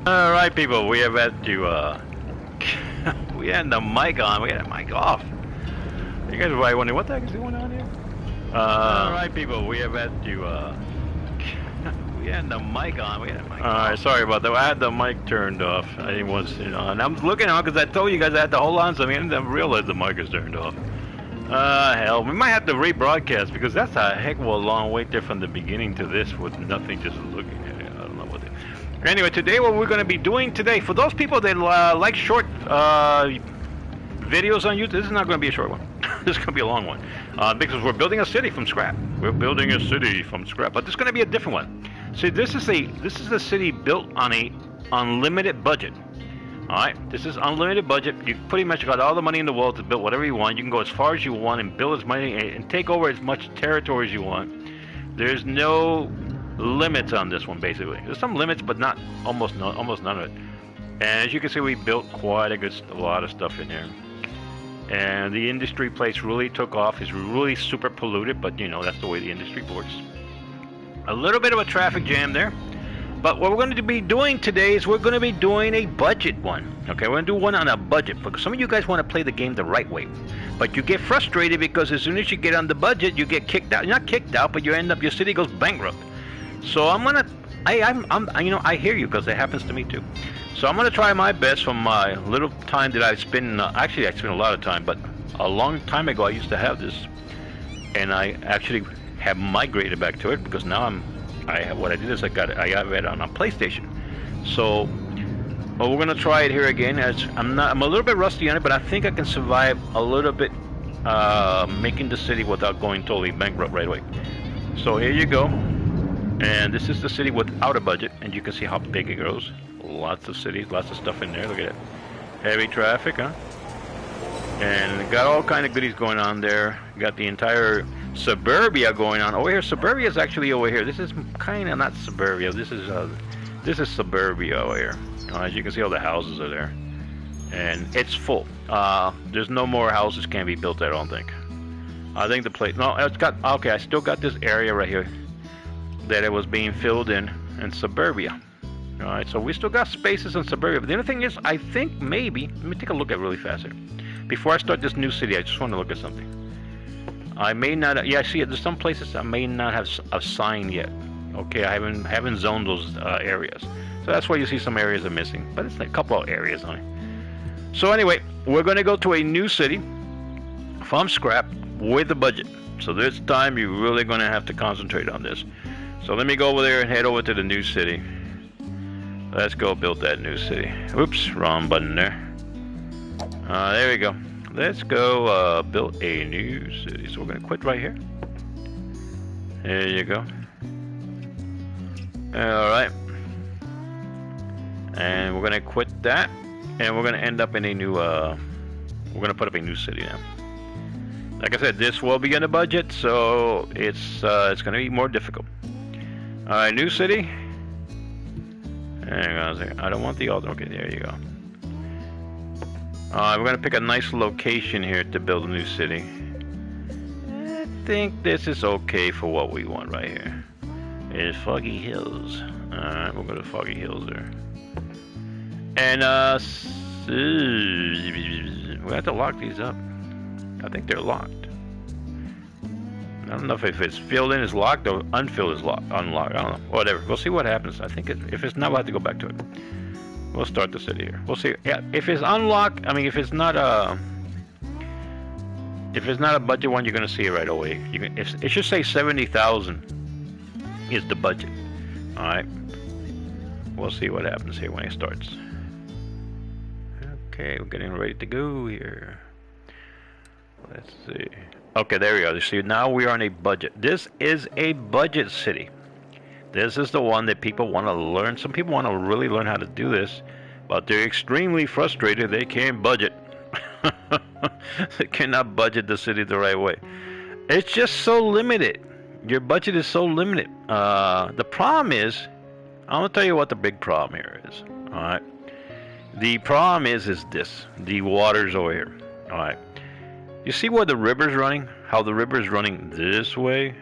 All right, people, we have had to, we had the mic on, we had the mic off. You guys are probably wondering, what the heck is going on here? All right, people, we have had to, we had the mic on, we had the mic off. All right, sorry about that. I had the mic turned off. I was, and I'm looking on because I told you guys I had to hold on, so I didn't realize the mic is turned off. Hell, we might have to rebroadcast because that's a heck of a long wait there from the beginning to this with nothing, just looking at it. I don't know what it is. Anyway, today what we're going to be doing today, for those people that like short videos on YouTube, this is not going to be a short one. This is going to be a long one because we're building a city from scrap. We're building a city from scrap, but this is going to be a different one. See, this is a city built on a unlimited budget. All right, this is unlimited budget. You pretty much got all the money in the world to build whatever you want. You can go as far as you want and build as many and take over as much territory as you want. There's no limits on this one, basically. There's some limits, but not almost none of it. And as you can see, we built quite a lot of stuff in here. And the industry place really took off. It's really super polluted, but you know that's the way the industry works. A little bit of a traffic jam there. But what we're going to be doing today is we're going to be doing a budget one. Okay, we're going to do one on a budget because some of you guys want to play the game the right way, but you get frustrated because as soon as you get on the budget, you get kicked out. You're not kicked out, but you end up your city goes bankrupt. So I hear you because it happens to me too. So I'm gonna try my best from my little time that I've spent. Actually, I spent a lot of time, but a long time ago I used to have this, and I actually have migrated back to it because now what I did is I got it on a PlayStation. So we're gonna try it here again. I'm a little bit rusty on it, but I think I can survive a little bit making the city without going totally bankrupt right away. So here you go. And this is the city without a budget, and you can see how big it grows. Lots of cities, lots of stuff in there. Look at it. Heavy traffic, huh? And got all kind of goodies going on there. Got the entire suburbia going on. Over here, suburbia is actually over here. This is kind of not suburbia. This is suburbia over here. As you can see, all the houses are there. And it's full. There's no more houses can be built, I don't think. I think the place... No, it's got... Okay, I still got this area right here that it was being filled in suburbia. Alright, so we still got spaces in suburbia. But the other thing is, I think maybe, let me take a look at it really fast here. Before I start this new city, I just want to look at something. I may not, yeah, I see it. There's some places I may not have a sign yet. Okay, I haven't zoned those areas. So that's why you see some areas are missing. But it's like a couple of areas on it. So anyway, we're going to go to a new city from scrap with a budget. So this time you're really going to have to concentrate on this. So let me go over there and head over to the new city. Let's go build that new city. Oops, wrong button there. There we go. Let's go build a new city. So we're going to quit right here. There you go. Alright. And we're going to quit that. And we're going to end up in a new... we're going to put up a new city now. Like I said, this will be in the budget, so it's going to be more difficult. Alright, new city. Hang on a second. I don't want the other. Okay, there you go. We're going to pick a nice location here to build a new city. I think this is okay for what we want right here. It's Foggy Hills. Alright, we'll go to Foggy Hills there. And, we have to lock these up. I think they're locked. I don't know if it's filled in is locked or unfilled is unlocked. I don't know. Whatever. We'll see what happens. I think if it's not, we'll have to go back to it. We'll start the city here. We'll see. Yeah, if it's unlocked, I mean, if it's not a budget one, you're gonna see it right away. It should say 70,000 is the budget. All right. We'll see what happens here when it starts. Okay, we're getting ready to go here. Let's see. Okay, there we go. You see, now we are on a budget. This is a budget city. This is the one that people want to learn. Some people want to really learn how to do this, but they're extremely frustrated. They can't budget. They cannot budget the city the right way. It's just so limited. Your budget is so limited. The problem is, I'm going to tell you what the big problem here is. All right. The problem is this. The water's over here. All right. You see where the river's running? How the river's running this way?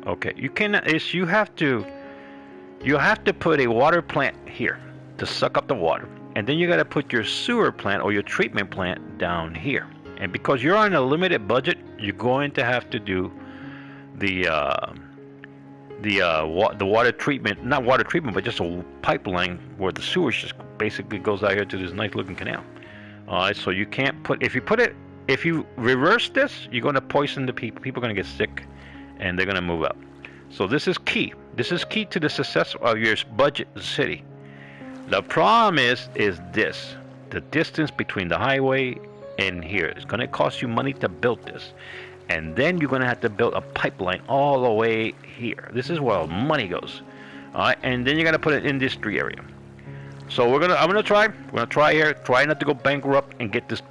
Okay, you cannot. You have to put a water plant here. to suck up the water. And then you got to put your sewer plant or your treatment plant down here. And because you're on a limited budget, you're going to have to do the water treatment, not water treatment, but just a pipeline where the sewage just basically goes out here to this nice looking canal. All right, so you can't put, if you reverse this, you're going to poison the people. People are going to get sick, and they're going to move out. So this is key. This is key to the success of your budget city. The problem is this: the distance between the highway and here. It's going to cost you money to build this, and then you're going to have to build a pipeline all the way here. This is where all money goes. All right, and then you got to put an industry area. So I'm gonna try here. Try not to go bankrupt and get this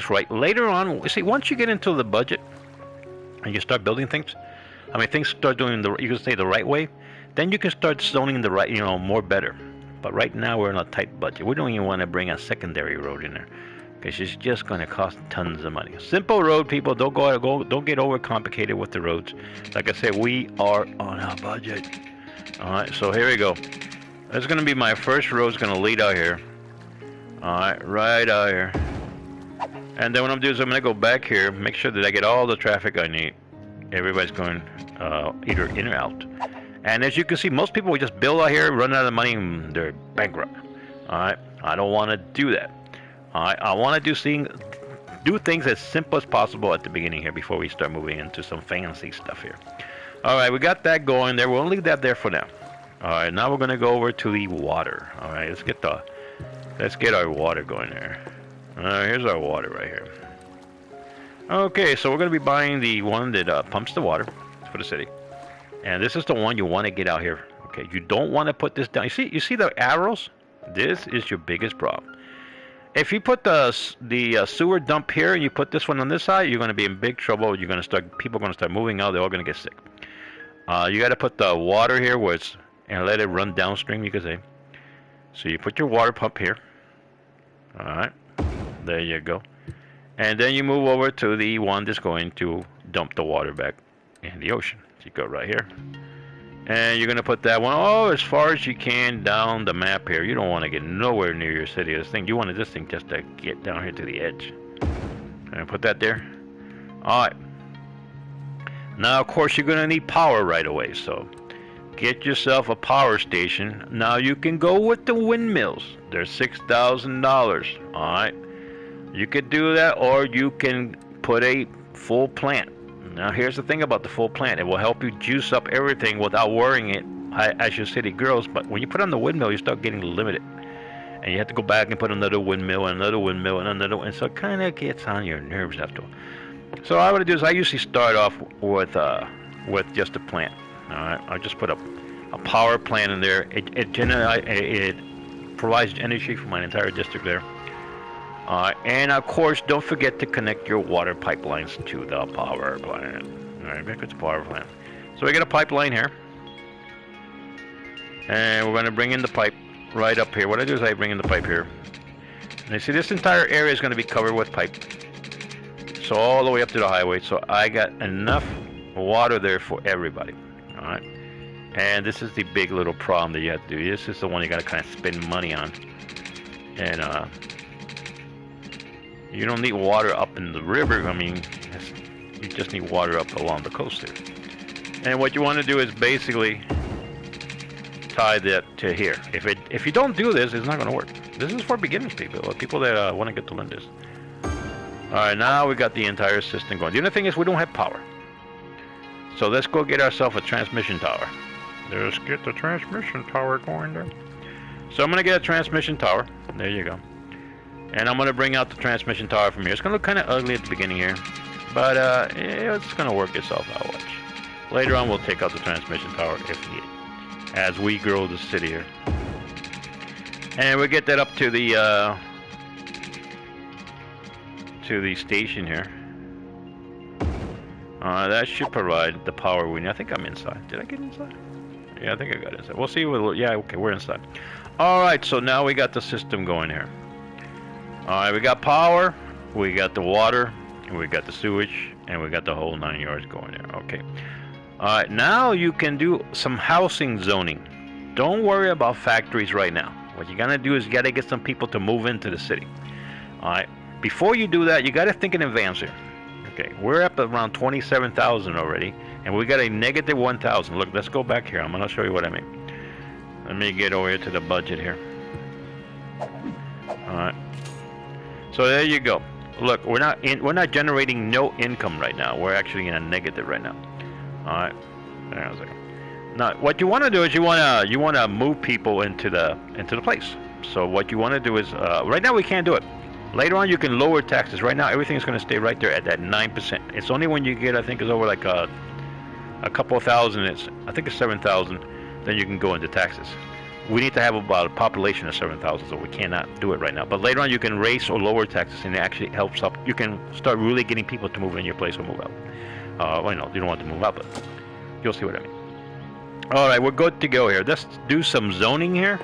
right. Later on, see, once you get into the budget and you start building things, I mean, things start doing you can say the right way. Then you can start zoning the right, more better. But right now we're in a tight budget. We don't even want to bring a secondary road in there because it's just going to cost tons of money. Simple road, people. Don't get overcomplicated with the roads. Like I said, we are on a budget. All right, so here we go. That's going to be my first road. It's going to lead out here. All right, right out here. And then what I'm going to do is I'm going to go back here, make sure that I get all the traffic I need. Everybody's going either in or out. And as you can see, most people will just build out here, run out of money, and they're bankrupt. All right, I don't want to do that. All right, I want to do things as simple as possible at the beginning here before we start moving into some fancy stuff here. All right, we got that going there. We'll leave that there for now. All right, now we're gonna go over to the water. All right, let's get our water going there. All right, here's our water right here. Okay, so we're gonna be buying the one that pumps the water for the city, and this is the one you want to get out here. Okay, you don't want to put this down. You see the arrows? This is your biggest problem. If you put the sewer dump here and you put this one on this side, you're gonna be in big trouble. People are gonna start moving out. They're all gonna get sick. You got to put the water here where it's and let it run downstream, you could say. So you put your water pump here. All right, there you go. And then you move over to the one that's going to dump the water back in the ocean. So you go right here. And you're going to put that one as far as you can down the map here. You don't want to get nowhere near your city. You wanted this thing just to get down here to the edge. And put that there. All right. Now, of course, you're going to need power right away. So get yourself a power station. Now you can go with the windmills. They're $6,000. All right, you could do that, or you can put a full plant. Now here's the thing about the full plant: it will help you juice up everything without worrying it as your city grows. But when you put on the windmill, you start getting limited, and you have to go back and put another windmill and another windmill and another, and so it kind of gets on your nerves after. So what I would do is I usually start off with just a plant. All right, I'll just put a power plant in there. It provides energy for my entire district there. All right, and of course, don't forget to connect your water pipelines to the power plant. All right, back to the power plant. So we got a pipeline here, and we're going to bring in the pipe right up here. What I do is I bring in the pipe here, and you see this entire area is going to be covered with pipe. So all the way up to the highway. So I got enough water there for everybody. All right, and this is the big little problem that you have to do. This is the one you got to kind of spend money on, and you don't need water up in the river. I mean, you just need water up along the coast there. And what you want to do is basically tie that to here. If you don't do this, it's not going to work. This is for beginners, people that want to get to learn this. All right, now we got the entire system going. The other thing is we don't have power. So let's go get ourselves a transmission tower. Let's get the transmission tower going there. So I'm going to get a transmission tower. There you go. And I'm going to bring out the transmission tower from here. It's going to look kind of ugly at the beginning here, but it's going to work itself out. Watch. Later on, we'll take out the transmission tower if needed, as we grow the city here. And we'll get that up to the station here. That should provide the power we need. I think I'm inside. Did I get inside? Yeah, I think I got inside. We'll see. Yeah, okay, we're inside. All right, so now we got the system going here. All right, we got power, we got the water, and we got the sewage, and we got the whole 9 yards going there. Okay. All right, now you can do some housing zoning. Don't worry about factories right now. What you gotta do is you gotta get some people to move into the city. All right. Before you do that, you gotta think in advance here. Okay, we're up around 27,000 already, and we got a negative 1,000. Look, let's go back here. I'm gonna show you what I mean. Let me get over here to the budget here. All right. So there you go. Look, we're not generating no income right now. We're actually in a negative right now. All right. Hang on a second. Now, what you want to do is you want to move people into the place. So what you want to do is right now we can't do it. Later on you can lower taxes. Right now everything's going to stay right there at that 9%. It's only when you get, I think it's over like a couple of thousand. I think it's 7,000. Then you can go into taxes. We need to have about a population of 7,000, so we cannot do it right now. But later on you can raise or lower taxes, and it actually helps up. You can start really getting people to move in your place or move out. Well, you don't want to move out, but you'll see what I mean. All right, we're good to go here. Let's do some zoning here.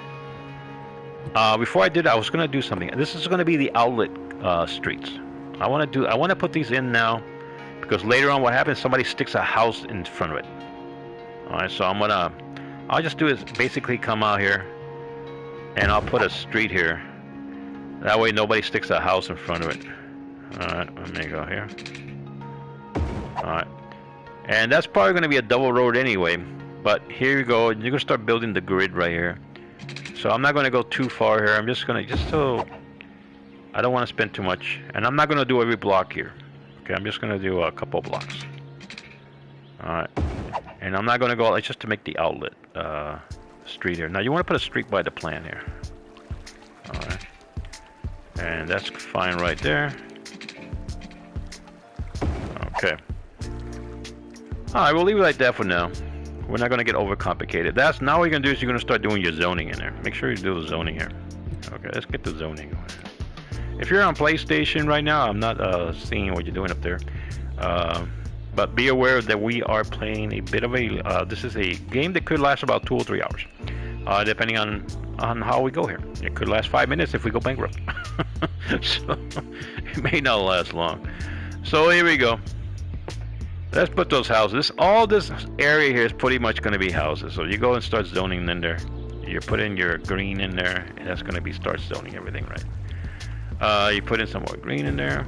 Before I did, I was going to do something. This is going to be the outlet streets. I want to put these in now because later on, what happens? Somebody sticks a house in front of it. All right, so I'll just do is basically come out here, and I'll put a street here. That way, nobody sticks a house in front of it. All right, let me go here. All right, and that's probably going to be a double road anyway. But here you go. You're going to start building the grid right here. So I'm not going to go too far here. I'm just going to, so I don't want to spend too much. And I'm not going to do every block here. Okay, I'm just going to do a couple blocks. Alright. And I'm not going to go, it's just to make the outlet street here. Now you want to put a street by the plan here. Alright. And that's fine right there. Okay. Alright, we'll leave it like that for now. We're not going to get overcomplicated. Now what you're going to do is you're going to start doing your zoning in there. Make sure you do the zoning here. Okay, let's get the zoning. If you're on PlayStation right now, I'm not seeing what you're doing up there. But be aware that we are playing a bit of a... this is a game that could last about 2 or 3 hours. Depending on how we go here. It could last 5 minutes if we go bankrupt. So, it may not last long. So here we go. Let's put those houses. All this area here is pretty much going to be houses. So you go and start zoning in there. You put in your green in there, and that's going to be start zoning everything right. You put in some more green in there.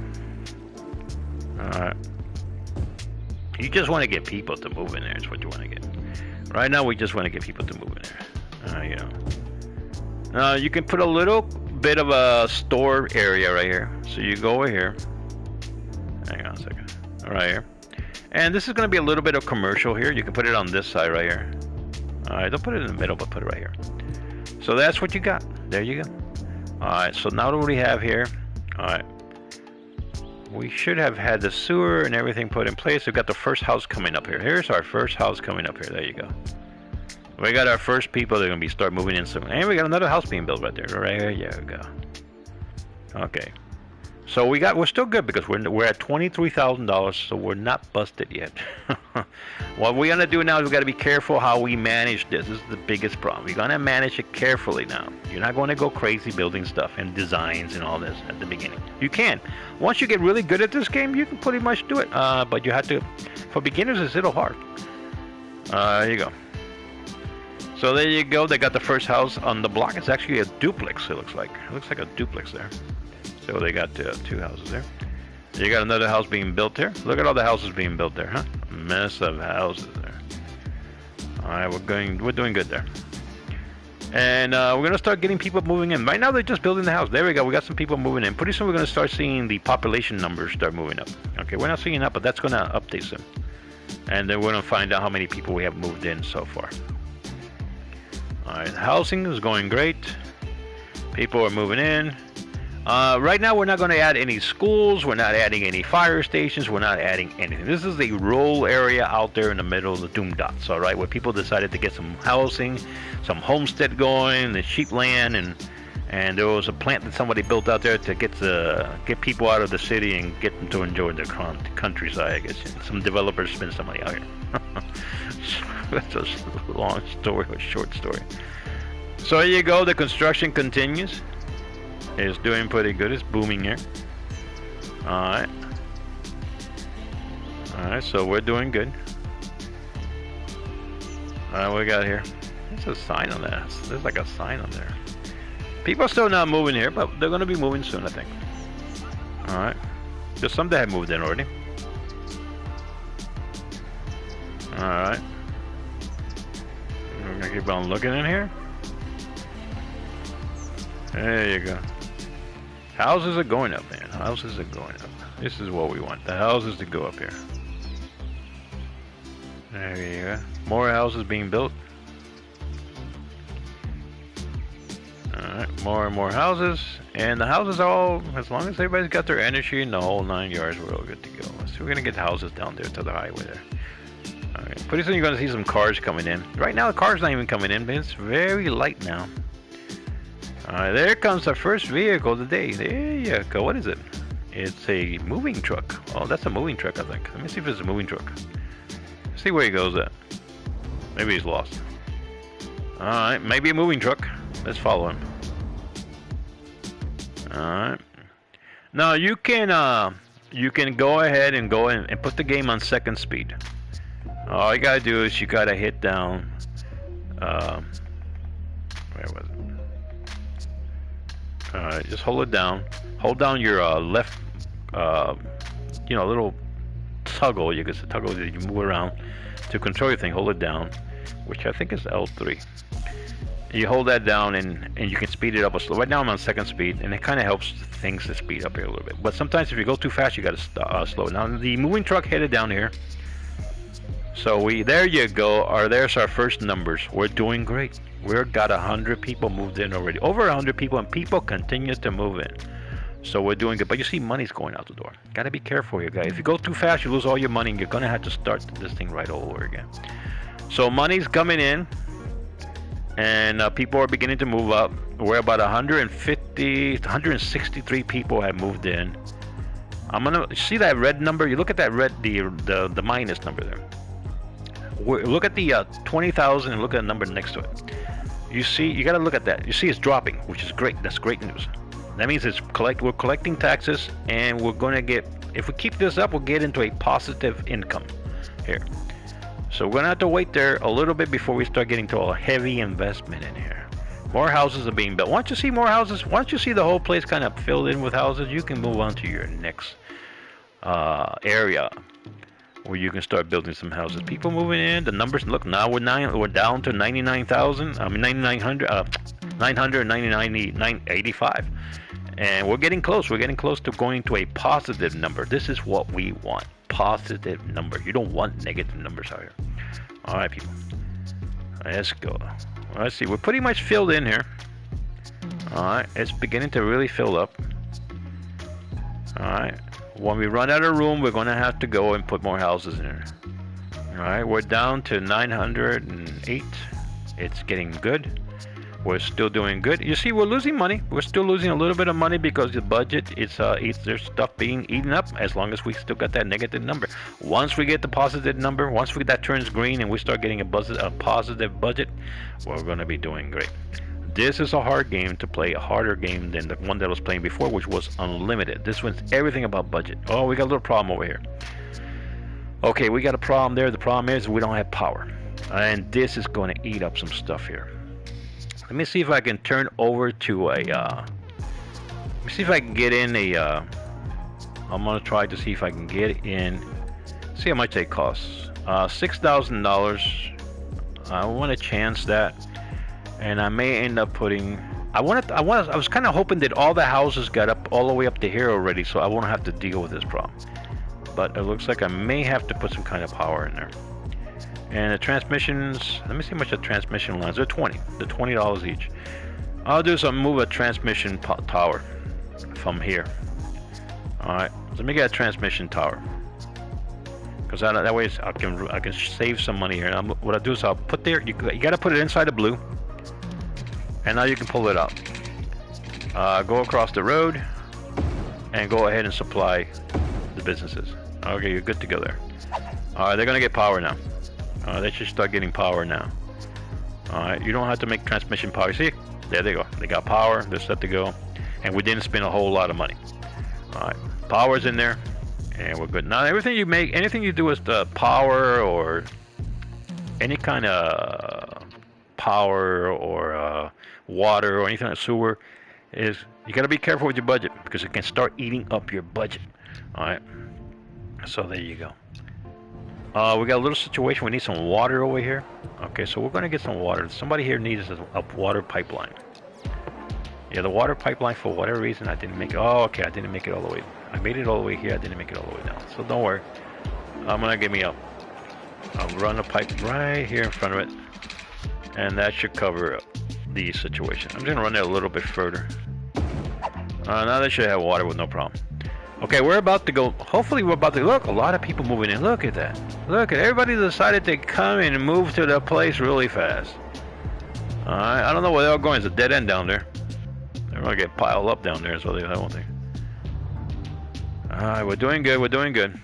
You just want to get people to move in there. Is what you want to get. Right now, we just want to get people to move in there. You know. You can put a little bit of a store area right here. So you go over here. Hang on a second. Right here. And this is going to be a little bit of commercial here. You can put it on this side right here. Alright, don't put it in the middle, but put it right here. So that's what you got. There you go. Alright, so now what we have here. Alright. We should have had the sewer and everything put in place. We've got the first house coming up here. Here's our first house coming up here. There you go. We got our first people that are going to be start moving in soon. And we got another house being built right there. Right here you go. Okay. So we're still good because we're at $23,000, so we're not busted yet. What we're gonna do now is we gotta be careful how we manage this. This is the biggest problem. We're gonna manage it carefully now. You're not going to go crazy building stuff and designs and all this at the beginning. You can. Once you get really good at this game, you can pretty much do it. But you have to. For beginners, it's a little hard. There you go. So there you go. They got the first house on the block. It's actually a duplex. It looks like. It looks like a duplex there. So they got 2 houses there. You got another house being built here. Look at all the houses being built there, huh? A mess of houses there. All right, we're doing good there. And we're gonna start getting people moving in. Right now they're just building the house. There we go. We got some people moving in. Pretty soon we're gonna start seeing the population numbers start moving up. Okay, we're not seeing that, but that's gonna update soon. And then we're gonna find out how many people we have moved in so far. All right, housing is going great. People are moving in. Right now we're not going to add any schools, we're not adding any fire stations, we're not adding anything. This is a rural area out there in the middle of the doom dots, alright, where people decided to get some housing, some homestead going, the sheep land, and there was a plant that somebody built out there to get people out of the city and get them to enjoy their countryside, I guess. Some developers spend some money out here. That's a long story, a short story. So there you go, the construction continues. It's doing pretty good. It's booming here. Alright. Alright, so we're doing good. Alright, what we got here? There's a sign on that. There's like a sign on there. People are still not moving here, but they're gonna be moving soon, I think. All right. There's some that have moved in already. All right. We're gonna keep on looking in here. There you go. Houses are going up, man. Houses are going up. This is what we want. The houses to go up here. There you go. More houses being built. Alright, more and more houses. And the houses are all, as long as everybody's got their energy in the whole 9 yards, we're all good to go. So we're gonna get houses down there to the highway there. Alright, pretty soon you're gonna see some cars coming in. Right now the car's not even coming in, but it's very light now. Alright, there comes our first vehicle of the day. There you go. What is it? It's a moving truck. Oh, that's a moving truck, I think. Let me see if it's a moving truck. Let's see where he goes at. Maybe he's lost. Alright, maybe a moving truck. Let's follow him. Alright. Now you can go ahead and go in and put the game on second speed. All you gotta do is you gotta hit down. Where was it? Alright, just hold it down. Hold down your left, little toggle. You can toggle that you move around to control your thing. Hold it down, which I think is L3. You hold that down and you can speed it up a slow. Right now I'm on second speed, and it kind of helps things to speed up here a little bit. But sometimes if you go too fast, you got to slow it. Now the moving truck headed down here. So there you go. There's our first numbers. We're doing great. We've got 100 people moved in already. Over 100 people, and people continue to move in. So we're doing good. But you see money's going out the door. Got to be careful here, guys. If you go too fast, you lose all your money, and you're going to have to start this thing right all over again. So money's coming in, and people are beginning to move up. We're about 163 people have moved in. I'm going to see that red number. You look at that red, the minus number there. Look at the 20,000 and look at the number next to it. You see, you got to look at that. You see it's dropping, which is great. That's great news. That means we're collecting taxes, and we're going to get, if we keep this up, we'll get into a positive income here. So we're going to have to wait there a little bit before we start getting to a heavy investment in here. More houses are being built. Once you see more houses, once you see the whole place kind of filled in with houses, you can move on to your next area where you can start building some houses. People moving in, the numbers, look, now we're down to 99,000, 999,985. And we're getting close. We're getting close to going to a positive number. This is what we want. Positive number. You don't want negative numbers out here. All right, people. Let's go. Let's see. We're pretty much filled in here. All right. It's beginning to really fill up. All right. When we run out of room, we're going to have to go and put more houses in here. All right. We're down to 908. It's getting good. We're still doing good. You see, we're losing money. We're still losing a little bit of money because the budget is there's stuff being eaten up. As long as we still got that negative number. Once we get the positive number, once that turns green and we start getting a positive budget, we're going to be doing great. This is a hard game to play, a harder game than the one that I was playing before, which was unlimited. This one's everything about budget. Oh, we got a little problem over here. Okay, we got a problem there. The problem is we don't have power, and this is going to eat up some stuff here. Let me see if I can turn over to a, let me see if I can get in a, I'm going to try to see if I can get in, see how much it costs. $6,000, I want to chance that, and I may end up putting, I was kind of hoping that all the houses got up, all the way up to here already, so I won't have to deal with this problem. But it looks like I may have to put some kind of power in there. And the transmissions, let me see how much the transmission lines, they're $20 each. I'll do is I'll move a transmission tower from here. Alright, let me get a transmission tower. Because that way I can save some money here. And what I'll do is I'll put there, you got to put it inside the blue. And now you can pull it out. Go across the road and go ahead and supply the businesses. Okay, you're good to go there. Alright, they're going to get power now. They should start getting power now. Alright, you don't have to make transmission power. See? There they go. They got power. They're set to go. And we didn't spend a whole lot of money. Alright, power's in there. And we're good. Now, everything you make, anything you do with the power or any kind of power or water or anything like sewer, is you got to be careful with your budget because it can start eating up your budget. All right. So there you go. We got a little situation. We need some water over here. Okay, so we're gonna get some water. Somebody here needs a water pipeline. Yeah, the water pipeline, for whatever reason, I didn't make it. Oh, okay, I didn't make it all the way. I made it all the way here. I didn't make it all the way down. So don't worry. I'm gonna get me up. I'll run a pipe right here in front of it, and that should cover up the situation. I'm just gonna run it a little bit further. Now they should have water with no problem. Okay, we're about to go. Hopefully, we're about to look. A lot of people moving in. Look at that. Look at everybody decided to come and move to the place really fast. All right, I don't know where they're all going. It's a dead end down there. They're gonna get piled up down there, so they won't think. All right, we're doing good. We're doing good.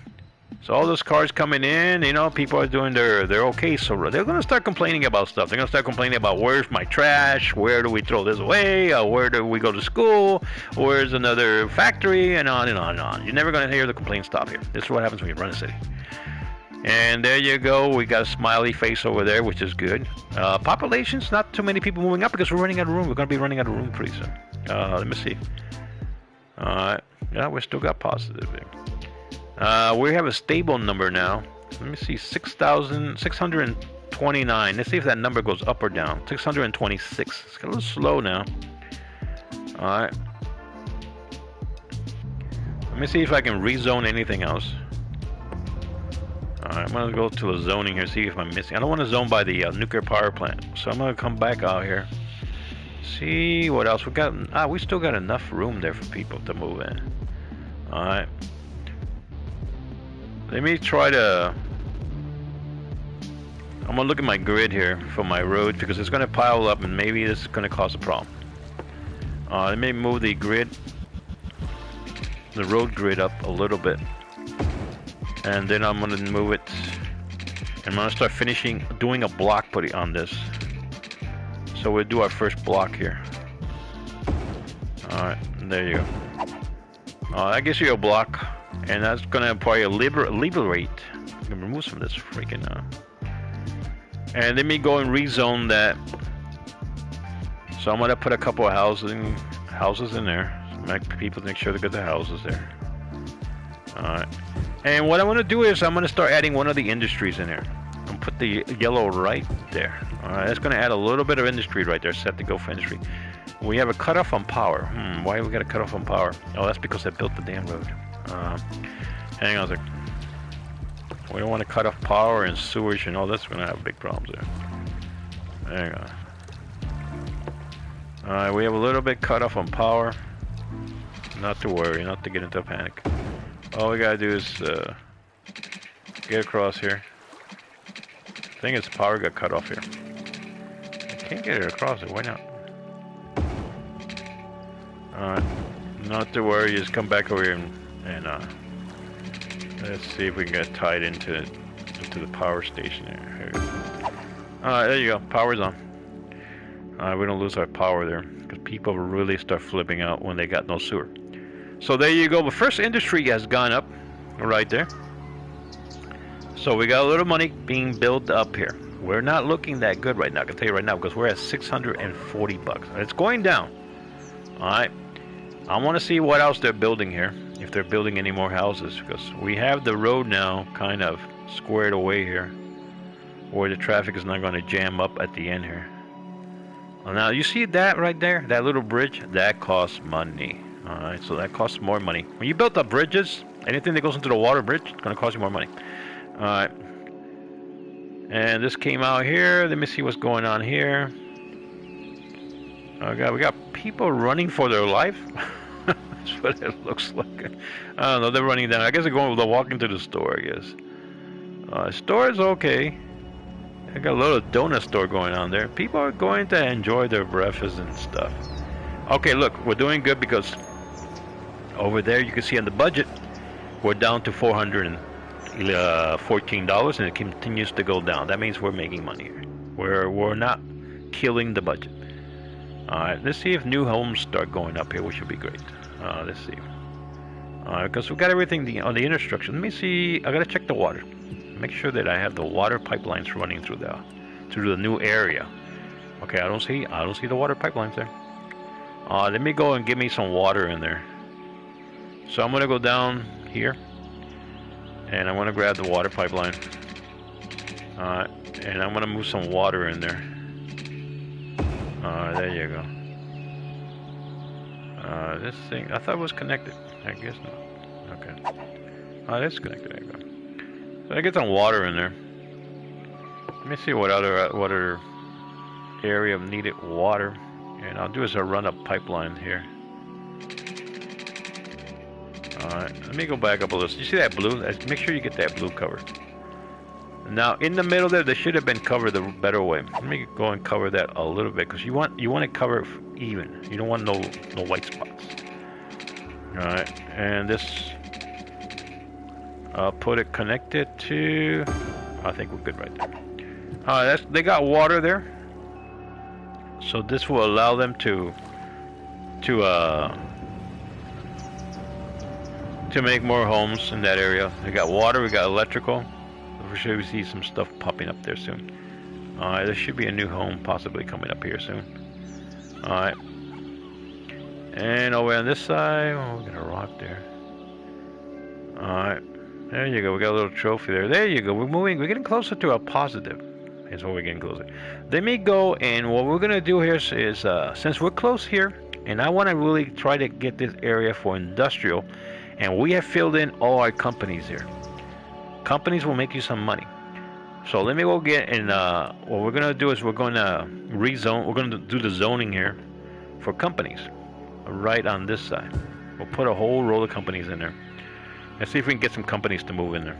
So all those cars coming in, you know, people are doing their okay. So they're gonna start complaining about stuff. They're gonna start complaining about where's my trash, where do we throw this away, where do we go to school, where's another factory, and on and on and on. You're never gonna hear the complaints stop here. This is what happens when you run a city. And there you go. We got a smiley face over there, which is good. Population's not too many people moving up because we're running out of room. We're gonna be running out of room pretty soon. Let me see. All right. Yeah, we still got positive there. We have a stable number now. Let me see, 6,629. Let's see if that number goes up or down. 626. It's a little slow now. All right. Let me see if I can rezone anything else. All right, I'm gonna go to the zoning here, see if I'm missing. I don't want to zone by the nuclear power plant, so I'm gonna come back out here. See what else we got. We still got enough room there for people to move in. All right. Let me try to. I'm gonna look at my grid here for my road because it's gonna pile up and maybe this is gonna cause a problem. Let me move the grid, the road grid up a little bit, and then I'm gonna move it. I'm gonna start doing a block putty on this. So we'll do our first block here. All right, there you go. That gives you a block. And that's gonna probably liberate. I'm gonna remove some of this freaking. And let me go and rezone that. So I'm gonna put a couple of houses in there. Make sure they get the houses there. All right. And what I want to do is I'm gonna start adding one of the industries in there. And put the yellow right there. All right. That's gonna add a little bit of industry right there. Set to go for industry. We have a cutoff on power. Why we got a cutoff on power? Oh, that's because I built the damn road. Hang on a sec. We don't want to cut off power and sewage and all that's going to have big problems there. Hang on. Alright, we have a little bit cut off on power. Not to worry, not to get into a panic. All we gotta do is get across here. I think it's power got cut off here. I can't get it across it, why not? Alright, not to worry, just come back over here and let's see if we can get tied into the power station here. Alright, there you go. Power's on. We don't lose our power there because people really start flipping out when they got no sewer. So there you go. The first industry has gone up right there. So we got a little money being built up here. We're not looking that good right now. I can tell you right now because we're at 640 bucks. It's going down. Alright. I want to see what else they're building here. If they're building any more houses, because we have the road now kind of squared away here where the traffic is not going to jam up at the end here. Now you see that right there, that little bridge, that costs money. Alright, so that costs more money. When you build up bridges, anything that goes into the water bridge, it's going to cost you more money. Alright, and this came out here. Let me see what's going on here. Oh god, we got people running for their life. That's what it looks like. I don't know, they're running down. I guess they're walking to the store, I guess. Store is okay. I got a little donut store going on there. People are going to enjoy their breakfast and stuff. Okay, look, we're doing good because over there you can see on the budget, we're down to $414 and it continues to go down. That means we're making money here. We're not killing the budget. Alright, let's see if new homes start going up here, which would be great. Let's see. Because we got everything on the infrastructure. Let me see. I gotta check the water. Make sure that I have the water pipelines running through the new area. Okay, I don't see the water pipelines there. Let me go and give me some water in there. So I'm gonna go down here, and I'm gonna grab the water pipeline. And I'm gonna move some water in there. There you go. This thing, I thought it was connected. I guess not. Okay. That's connected. There you go. So I get some water in there. Let me see what other area of needed water. And I'll do is I'll run a pipeline here. Alright, let me go back up a little. You see that blue? Make sure you get that blue covered. Now in the middle there should have been covered the better way. Let me go and cover that a little bit because you want to cover it even. You don't want no white spots. Alright, and this I'll put it connected to. I think we're good right there. They got water there, so this will allow them to make more homes in that area. We got water, we got electrical. For sure we see some stuff popping up there soon. There should be a new home possibly coming up here soon. Alright. And over on this side, we got a rock there. Alright. There you go, we got a little trophy there. There you go, we're getting closer to a positive. Is what we're getting closer. Let me go, and what we're gonna do here is since we're close here, and I want to really try to get this area for industrial, and we have filled in all our companies here. Companies will make you some money. So let me go get, and what we're gonna do is we're gonna rezone. We're gonna do the zoning here for companies, right on this side. We'll put a whole row of companies in there. Let's see if we can get some companies to move in there.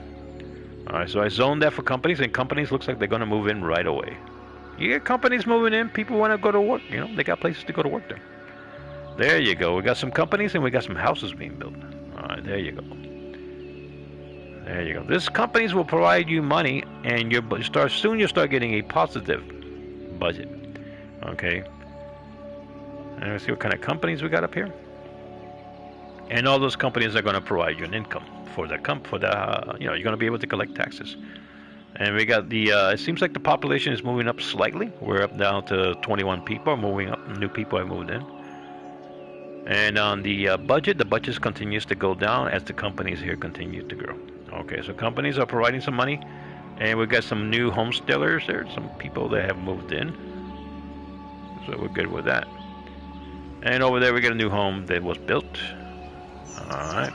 Alright, so I zoned that for companies, and companies looks like they're gonna move in right away. You get companies moving in, people want to go to work, you know, they got places to go to work there. There you go, we got some companies and we got some houses being built. Alright, there you go. There you go. These companies will provide you money, and you'll start getting a positive budget. Okay. And let's see what kind of companies we got up here. And all those companies are going to provide you an income for the you know, you're going to be able to collect taxes. And we got the it seems like the population is moving up slightly. We're up down to 21 people moving up. New people have moved in. And on the budget continues to go down as the companies here continue to grow. Okay, so companies are providing some money, and we've got some new homesteaders there, some people that have moved in. So we're good with that. And over there we got a new home that was built. Alright.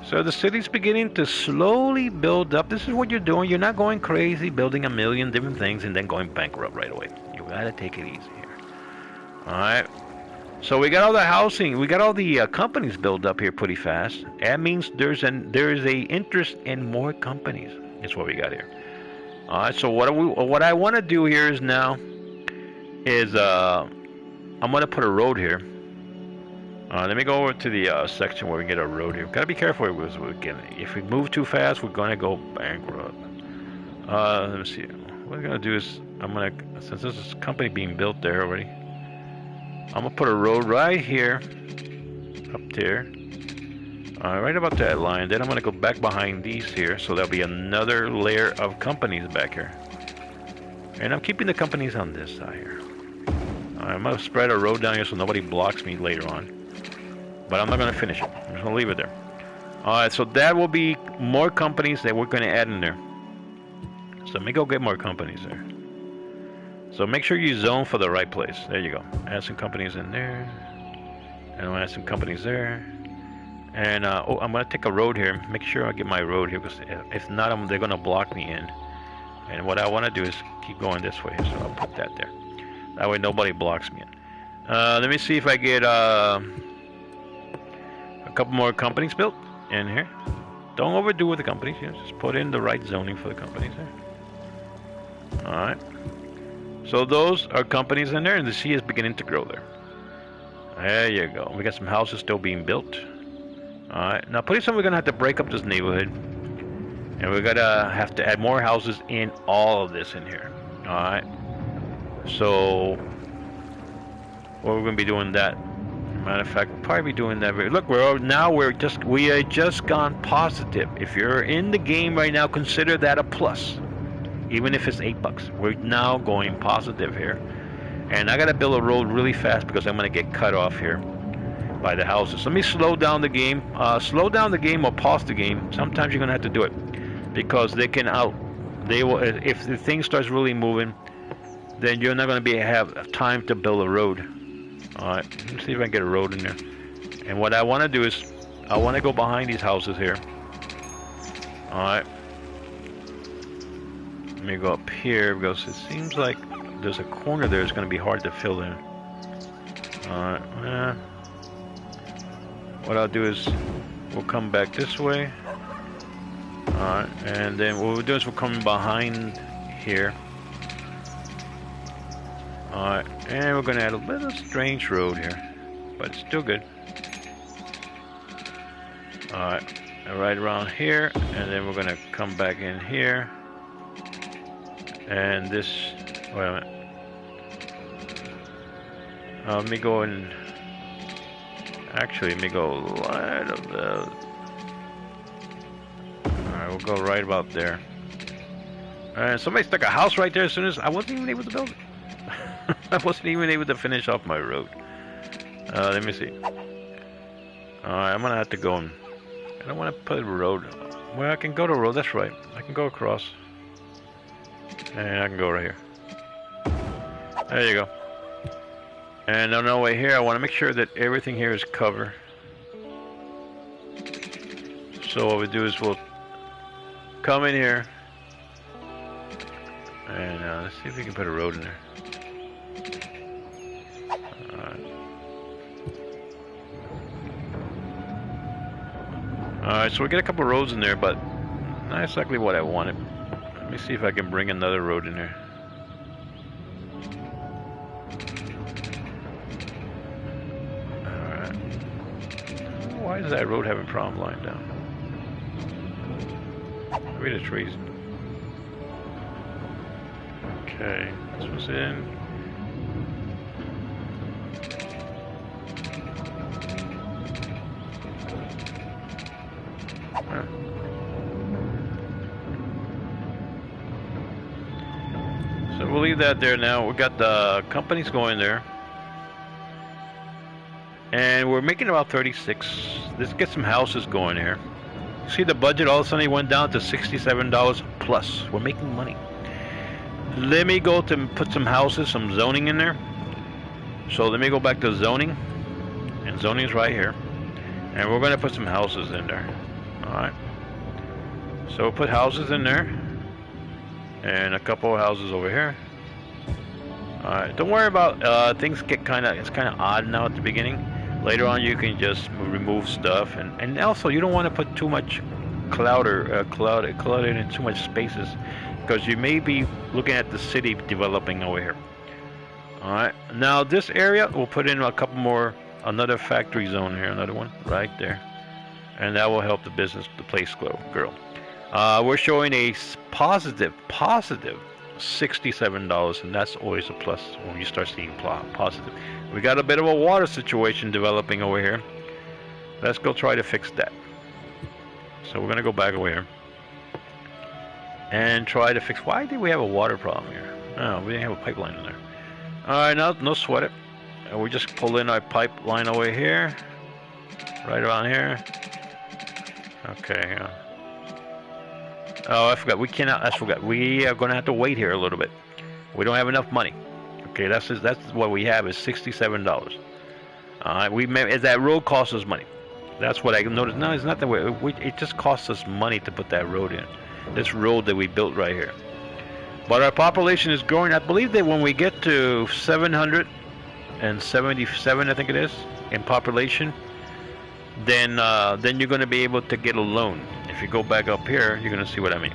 So the city's beginning to slowly build up. This is what you're doing. You're not going crazy, building a million different things and then going bankrupt right away. You gotta take it easy here. Alright. So we got all the housing, we got all the companies built up here pretty fast. That means there is a interest in more companies. That's what we got here. All right. So what I want to do here is now is I'm gonna put a road here. Let me go over to the section where we get a road here. Gotta be careful with if we move too fast, we're gonna go bankrupt. Let me see. What I'm gonna do is since this is a company being built there already. I'm gonna put a road right here, up there, right about that line. Then I'm gonna go back behind these here, so there'll be another layer of companies back here. And I'm keeping the companies on this side here. I'm gonna spread a road down here so nobody blocks me later on. But I'm not gonna finish it. I'm just gonna leave it there. Alright, so that will be more companies that we're gonna add in there. So let me go get more companies there. So make sure you zone for the right place. There you go. Add some companies in there. And I'll add some companies there. And I'm gonna take a road here. Make sure I get my road here, because if not, they're gonna block me in. And what I want to do is keep going this way. So I'll put that there. That way nobody blocks me in. Let me see if I get a couple more companies built in here. Don't overdo with the companies. Just put in the right zoning for the companies there. All right. So those are companies in there, and the sea is beginning to grow there. There you go. We got some houses still being built. Alright, now pretty soon we're going to have to break up this neighborhood. And we're going to have to add more houses in all of this in here. Alright. So, we're going to be doing that. Matter of fact, we'll probably be doing that. Look, we are just gone positive. If you're in the game right now, consider that a plus. even if it's $8. We're now going positive here. And I gotta build a road really fast because I'm gonna get cut off here by the houses. Let me slow down the game. Slow down the game or pause the game. Sometimes you're gonna have to do it because they can out. They will if the thing starts really moving, then you're not gonna have time to build a road. All right, let's see if I can get a road in there. And what I want to do is I want to go behind these houses here. All right. Let me go up here because it seems like there's a corner there that's going to be hard to fill in. All right. What I'll do is we'll come back this way. Alright, and then what we'll do is we'll come behind here. Alright, and we're gonna add a little strange road here, but it's still good. Alright, right around here, and then we're gonna come back in here. And this, wait a minute. Let me go and actually let me go right of the. Alright, we'll go right about there. And somebody stuck a house right there as soon as I wasn't even able to build it. I wasn't even able to finish off my road. Let me see. Alright, I'm gonna have to go and I don't want to put a road. Well, I can go to a road, that's right. I can go across. And I can go right here. There you go. And on our way here, I want to make sure that everything here is covered. So what we do is we'll come in here. And let's see if we can put a road in there. Alright, so we get a couple roads in there, but not exactly what I wanted. Let me see if I can bring another road in there. Alright. Why is that road having problem lying down? Maybe the trees. Okay, this was in. So we'll leave that there now. We got the companies going there. And we're making about 36. Let's get some houses going here. See the budget all of a sudden went down to $67 plus. We're making money. Let me go to put some houses, some zoning in there. So let me go back to zoning. And zoning is right here. And we're going to put some houses in there. Alright. So we'll put houses in there. And a couple of houses over here. Alright, don't worry about things get it's kinda odd now at the beginning. Later on you can just remove stuff and also you don't want to put too much clutter in too much spaces because you may be looking at the city developing over here. Alright, now this area we'll put in a couple more, another factory zone here, another one right there. And that will help the business, the place grow. We're showing a positive $67, and that's always a plus when you start seeing positive. We got a bit of a water situation developing over here. Let's go try to fix that. So we're gonna go back over here and try to fix. Why did we have a water problem here? No, we didn't have a pipeline in there. All right, no sweat it. And we just pull in our pipeline over here, right around here. Okay. Oh, I forgot. We cannot. I forgot. We are going to have to wait here a little bit. We don't have enough money. Okay, that's what we have is $67. That road costs us money. That's what I noticed. No, it's not that way. It just costs us money to put that road in. This road that we built right here. But our population is growing. I believe that when we get to 777, I think it is, in population, then you're going to be able to get a loan. If you go back up here, you're going to see what I mean.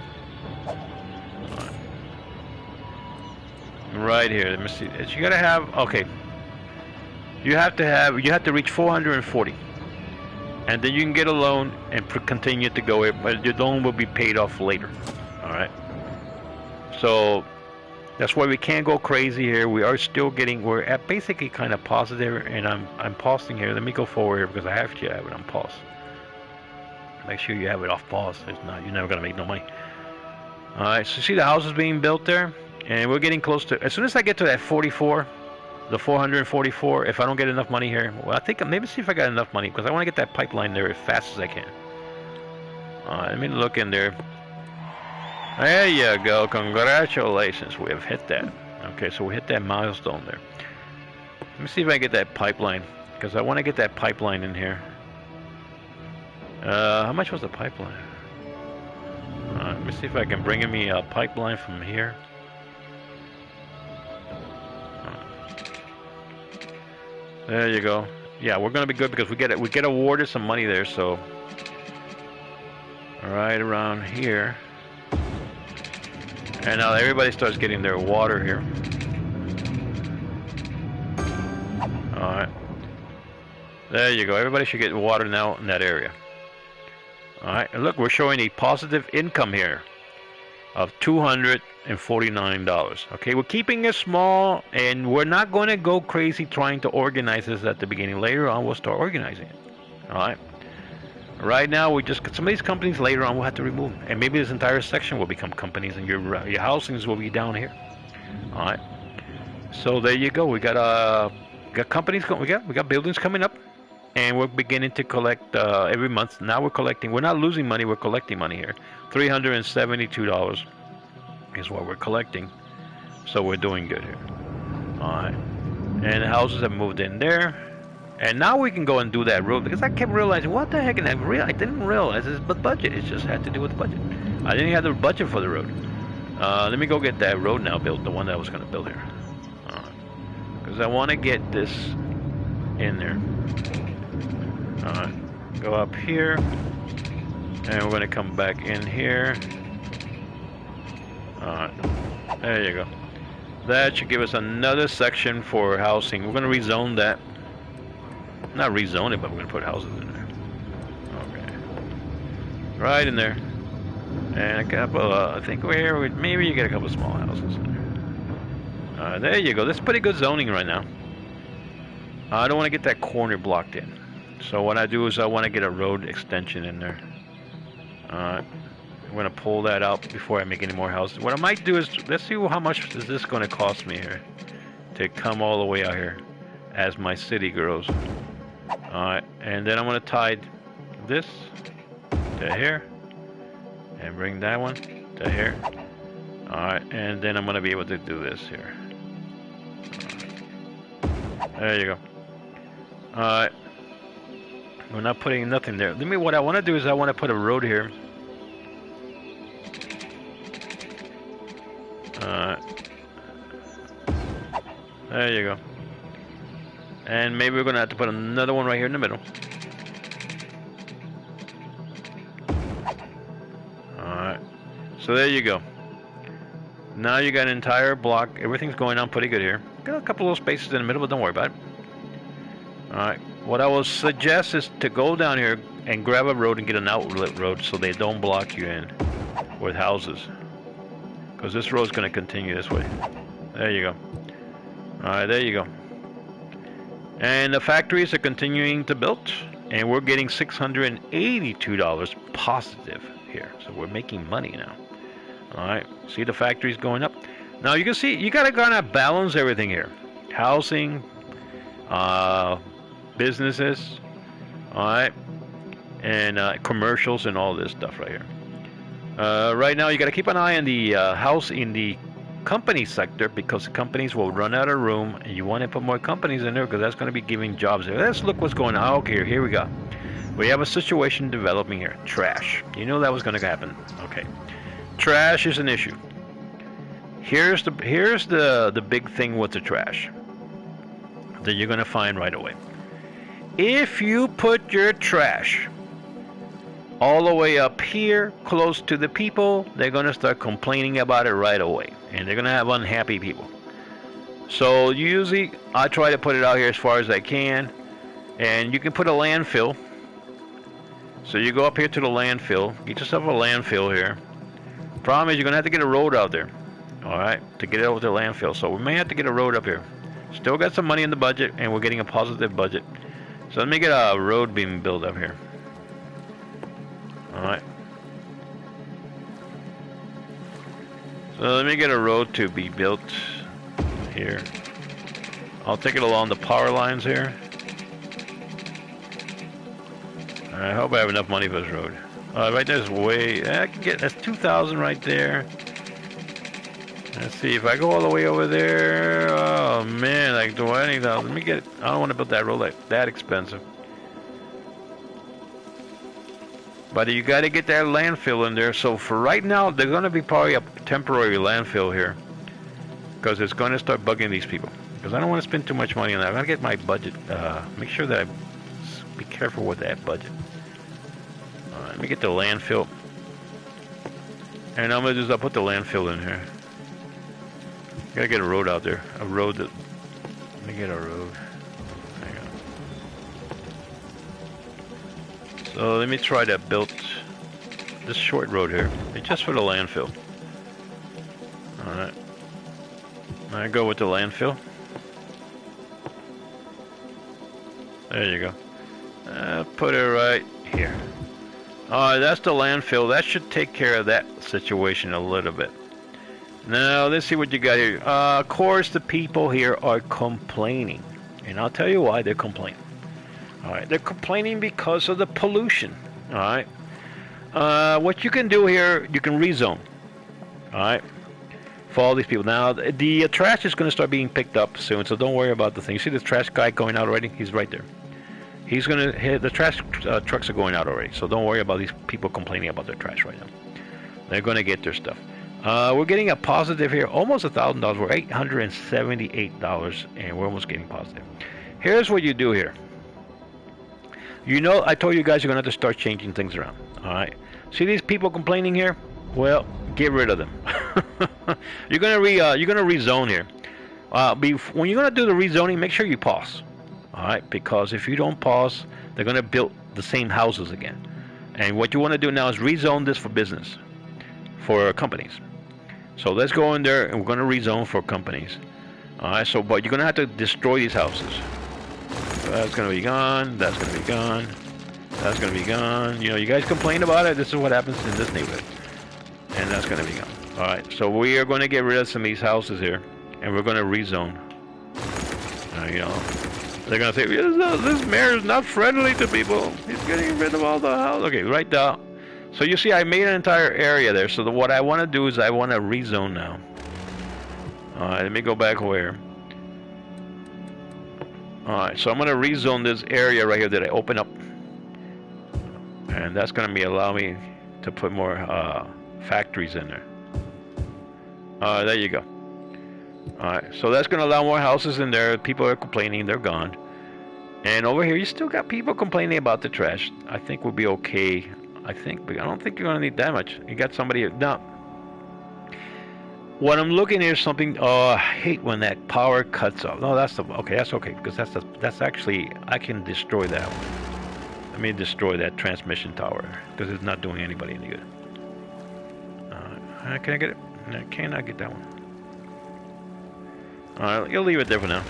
Right here, let me see. You got to have, okay. You have to reach 440. And then you can get a loan and continue to go here, but your loan will be paid off later. All right. So that's why we can't go crazy here. We are still we're at basically kind of positive, and I'm pausing here. Let me go forward here because I have to have it on pause. Make sure you have it off pause. If not, you're never gonna make no money. All right, so see the houses being built there, and we're getting close to. As soon as I get to that 44, the 444, if I don't get enough money here, well, I think maybe see if I got enough money because I want to get that pipeline there as fast as I can. All right, let me look in there. There you go. Congratulations, we have hit that. Okay, so we hit that milestone there. Let me see if I can get that pipeline because I want to get that pipeline in here. How much was the pipeline? Let me see if I can bring me a pipeline from here. There you go. Yeah, we're gonna be good because we get awarded some money there. So right around here, and now everybody starts getting their water here. All right. There you go. Everybody should get water now in that area. All right, and look, we're showing a positive income here of $249. Okay, we're keeping it small, and we're not going to go crazy trying to organize this at the beginning. Later on, we'll start organizing it. All right. Right now, we just some of these companies later on we'll have to remove, and maybe this entire section will become companies, and your housings will be down here. All right. So there you go. We got companies. We got buildings coming up. And we're beginning to collect every month. Now we're collecting. We're not losing money. We're collecting money here. $372 is what we're collecting. So we're doing good here. All right. And the houses have moved in there. And now we can go and do that road because I kept realizing what the heck. And I didn't realize it's the budget. It just had to do with the budget. I didn't have the budget for the road. Let me go get that road now built. The one that I was going to build here. Because I want to get this in there. Alright, go up here, and we're going to come back in here. Alright, there you go. That should give us another section for housing. We're going to rezone that. Not rezone it, but we're going to put houses in there. Okay. Right in there. And a couple, I think maybe you get a couple small houses in there. There you go. That's pretty good zoning right now. I don't want to get that corner blocked in. So what I do is I want to get a road extension in there. I'm going to pull that out before I make any more houses. What I might do is, let's see how much is this going to cost me here to come all the way out here as my city grows. Alright, and then I'm going to tie this to here and bring that one to here. Alright, and then I'm going to be able to do this here. There you go. Alright. We're not putting nothing there. What I want to do is I want to put a road here. There you go. And maybe we're going to have to put another one right here in the middle. Alright. So there you go. Now you got an entire block. Everything's going on pretty good here. Got a couple of spaces in the middle, but don't worry about it. Alright. What I will suggest is to go down here and grab a road and get an outlet road so they don't block you in with houses. Because this road's going to continue this way. There you go. Alright, there you go. And the factories are continuing to build. And we're getting $682 positive here. So we're making money now. Alright, see the factories going up. Now you can see, you got to kind of balance everything here. Housing, businesses, alright, and commercials and all this stuff right here. Right now you got to keep an eye on the house in the company sector because the companies will run out of room and you want to put more companies in there because that's going to be giving jobs there. Let's look what's going on. Okay, here we go. We have a situation developing here. Trash. You know that was going to happen. Okay. Trash is an issue. Here's the big thing with the trash that you're going to find right away. If you put your trash all the way up here close to the people, they're going to start complaining about it right away. And they're going to have unhappy people. So usually I try to put it out here as far as I can. And you can put a landfill. So you go up here to the landfill. Get yourself a landfill here. Problem is you're going to have to get a road out there. Alright, to get it over to the landfill. So we may have to get a road up here. Still got some money in the budget and we're getting a positive budget. So let me get a road being built up here. Alright. So let me get a road to be built here. I'll take it along the power lines here. I hope I have enough money for this road. Right there's way, I can get, that's 2,000 right there. Let's see, if I go all the way over there, oh man, like 20,000. Let me get, I don't want to build that road like that expensive. But you got to get that landfill in there. So for right now, there's going to be probably a temporary landfill here. Because it's going to start bugging these people. Because I don't want to spend too much money on that. I got to get my budget, make sure that I be careful with that budget. Let me get the landfill. And I'm going to just put the landfill in here. Gotta get a road out there. A road that... Let me get a road. Hang on. So let me try to build this short road here. It's just for the landfill. Alright. I go with the landfill. There you go. Put it right here. Alright, that's the landfill. That should take care of that situation a little bit. Now, let's see what you got here. Of course, the people here are complaining. And I'll tell you why they're complaining. Alright, they're complaining because of the pollution. Alright. What you can do here, you can rezone. Alright. For all these people. Now, the trash is going to start being picked up soon, so don't worry about the thing. You see the trash guy going out already? He's right there. He's going to hit, the trash trucks are going out already, so don't worry about these people complaining about their trash right now. They're going to get their stuff. We're getting a positive here, almost $1,000. We're $878, and we're almost getting positive. Here's what you do here. You know, I told you guys you're going to have to start changing things around. All right. See these people complaining here? Well, get rid of them. You're going to rezone here. When you're going to do the rezoning, make sure you pause. All right, because if you don't pause, they're going to build the same houses again. And what you want to do now is rezone this for business, for companies. So let's go in there and we're going to rezone for companies. All right, so but you're going to have to destroy these houses. So that's going to be gone. That's going to be gone. That's going to be gone. You know, you guys complain about it. This is what happens in this neighborhood. And that's going to be gone. All right, so we are going to get rid of some of these houses here, and we're going to rezone. You know, they're going to say, this mayor is not friendly to people. He's getting rid of all the houses. Okay, right down. So you see, I made an entire area there. So what I want to do is I want to rezone now. All right, let me go back over here. All right, so I'm going to rezone this area right here that I open up. And that's going to allow me to put more factories in there. There you go. Alright, so that's going to allow more houses in there. People are complaining, they're gone. And over here, you still got people complaining about the trash. I think we'll be okay. I don't think you're going to need that much. You got somebody... Now, what I'm looking here is something... Oh, I hate when that power cuts off. No, that's the... Okay, that's okay, because that's actually... I can destroy that one. Let me destroy that transmission tower, because it's not doing anybody any good. Can I get it? No, I cannot get that one. Alright, you'll leave it there for now.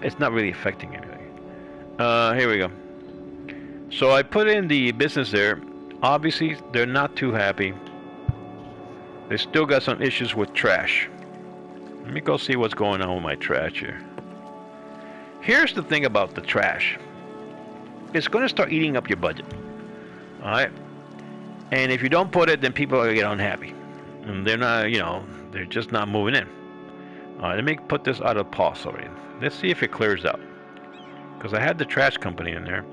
It's not really affecting anything. Here we go. So I put in the business there. Obviously, they're not too happy. They still got some issues with trash. Let me go see what's going on with my trash here. Here's the thing about the trash. It's going to start eating up your budget. Alright? And if you don't put it, then people are going to get unhappy. And they're not, you know, they're just not moving in. Let me put this out of pause already. Let's see if it clears out. Because I had the trash company in there.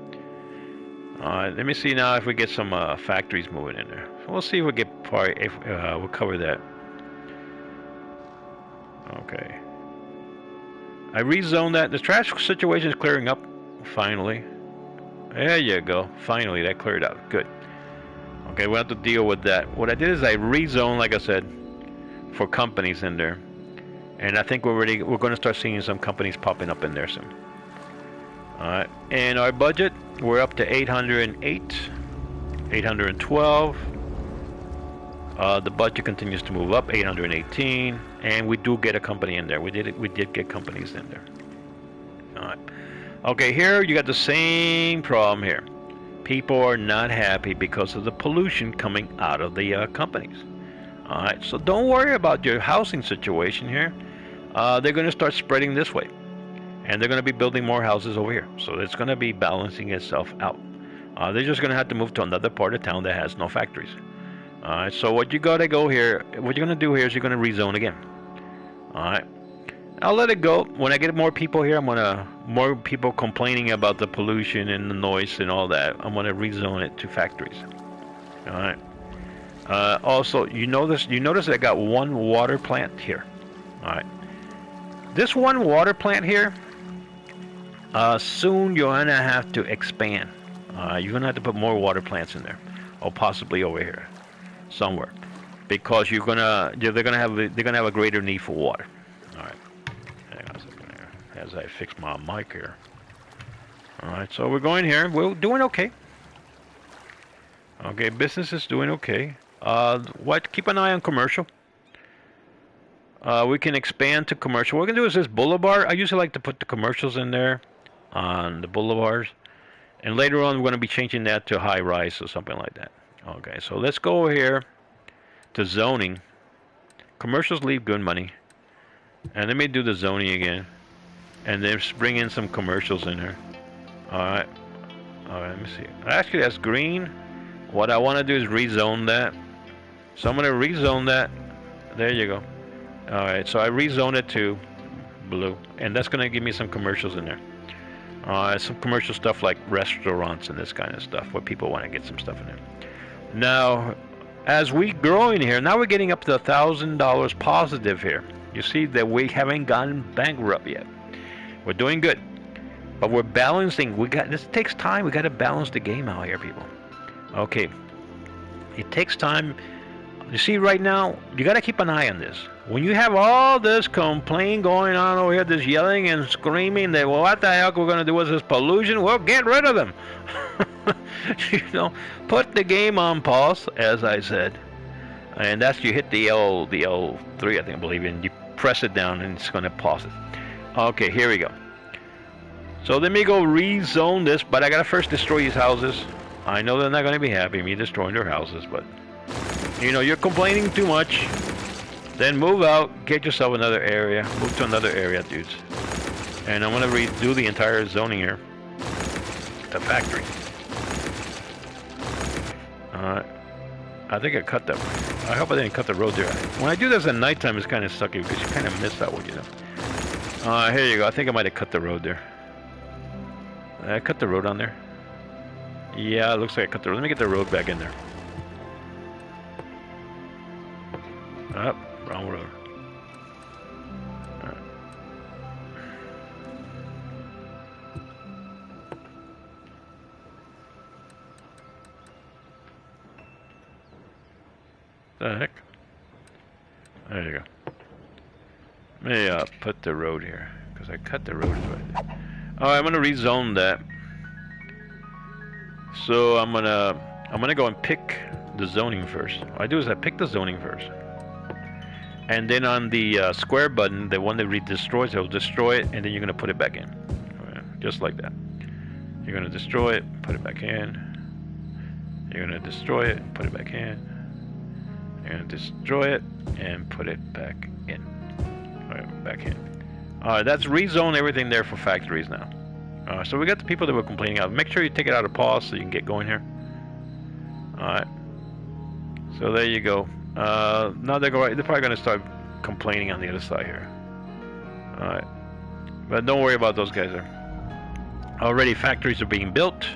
Let me see now if we get some factories moving in there. So we'll see if we get we'll cover that. Okay. I rezoned that. The trash situation is clearing up. Finally. There you go. Finally, that cleared out. Good. Okay, we'll have to deal with that. What I did is I rezoned, like I said, for companies in there. And I think we're going to start seeing some companies popping up in there soon. Alright, and our budget, we're up to 808, 812. The budget continues to move up, 818, and we do get a company in there. We did get companies in there. Alright. Okay, here you got the same problem here. People are not happy because of the pollution coming out of the companies. All right, so don't worry about your housing situation here. They're going to start spreading this way, and they're going to be building more houses over here. So it's going to be balancing itself out. They're just going to have to move to another part of town that has no factories. All right, so what you got to go here, what you're going to do here is you're going to rezone again. All right, I'll let it go. When I get more people here, more people complaining about the pollution and the noise and all that. I'm going to rezone it to factories. All right. Also, you notice I got one water plant here. All right. This one water plant here, soon you're gonna have to expand. You're gonna have to put more water plants in there, or possibly over here, somewhere, because they're gonna have a greater need for water. All right. Hang on a second here, as I fix my mic here. All right. So we're going here. We're doing okay. Okay, business is doing okay. Keep an eye on commercial. We can expand to commercial. What we're gonna do is this boulevard. I usually like to put the commercials in there on the boulevards, and later on we're gonna be changing that to high rise or something like that. Okay, so let's go over here to zoning. Commercials leave good money, and let me do the zoning again, and then bring in some commercials in here. All right, let me see. Actually, that's green. What I want to do is rezone that. So I'm going to rezone that. There you go. Alright, so I rezone it to blue. And that's going to give me some commercials in there. Some commercial stuff like restaurants and this kind of stuff, where people want to get some stuff in there. Now, as we grow in here, now we're getting up to $1,000 positive here. You see that we haven't gotten bankrupt yet. We're doing good. But we're balancing. This takes time. We got to balance the game out here, people. Okay, it takes time. You see, right now, you got to keep an eye on this. When you have all this complaint going on over here, this yelling and screaming that, well, what the heck we're going to do with this pollution? Well, get rid of them. Put the game on pause, as I said. And that's, you hit the L3, I believe, and you press it down, and it's going to pause it. Okay, here we go. So let me go rezone this, but I got to first destroy these houses. I know they're not going to be happy me destroying their houses, but you're complaining too much. Then move out, get yourself another area, move to another area, dudes. And I'm going to redo the entire zoning here. The factory. I think I cut that. I hope I didn't cut the road there. When I do this at nighttime, it's kind of sucky because you kind of miss that one, Here you go. I think I might have cut the road there. I cut the road on there. Yeah, it looks like I cut the road. Let me get the road back in there. Wrong road. Right. The heck? There you go. Let me put the road here, because I cut the road right there. Alright, I'm gonna rezone that. So I'm gonna go and pick the zoning first. What I do is I pick the zoning first, and then on the square button, the one that destroys, it'll destroy it, and then you're gonna put it back in, just like that. You're gonna destroy it, put it back in. You're gonna destroy it, put it back in. You're gonna destroy it and put it back in. Back in. Alright, that's rezone everything there for factories now. So we got the people that were complaining out. Make sure you take it out of pause so you can get going here. Alright. So there you go. Now they're probably going to start complaining on the other side here. Alright. But don't worry about those guys there. Already factories are being built.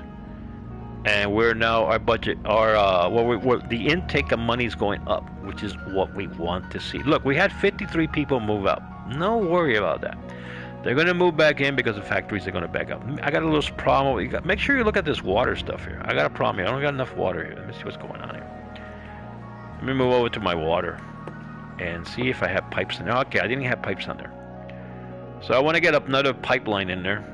And we're now, our budget, the intake of money is going up, which is what we want to see. Look, we had 53 people move out. No worry about that. They're going to move back in because the factories are going to back up. I got a little problem. Make sure you look at this water stuff here. I got a problem here. I don't got enough water here. Let me see what's going on here. Let me move over to my water and see if I have pipes in there. Okay, I didn't have pipes on there. So I want to get another pipeline in there.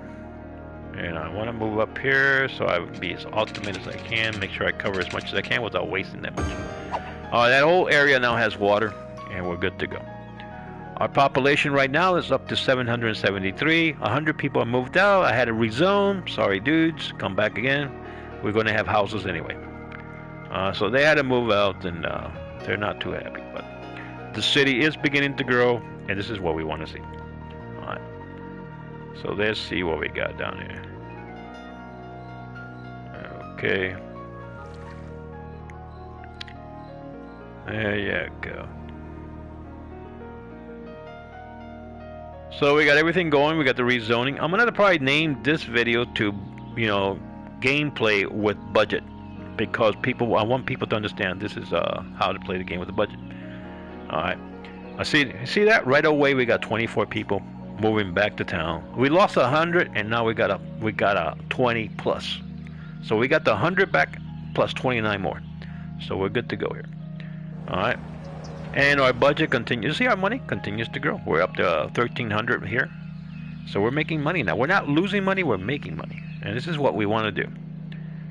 And I want to move up here so I would be as optimist as I can. Make sure I cover as much as I can without wasting that much. That whole area now has water, and we're good to go. Our population right now is up to 773. 100 people have moved out. I had to rezone. Sorry, dudes. Come back again. We're going to have houses anyway. So they had to move out, and They're not too happy, but the city is beginning to grow, and this is what we want to see. All right. So let's see what we got down here. Okay. There you go. So we got everything going. We got the rezoning. I'm gonna probably name this video to, you know, gameplay with budget, because I want people to understand this is how to play the game with a budget. All right. I see that right away. We got 24 people moving back to town. We lost 100, and now we got a 20 plus. So we got the 100 back plus 29 more. So we're good to go here. All right. And our budget continues. See, our money continues to grow. We're up to 1,300 here. So we're making money now. We're not losing money. We're making money. And this is what we want to do.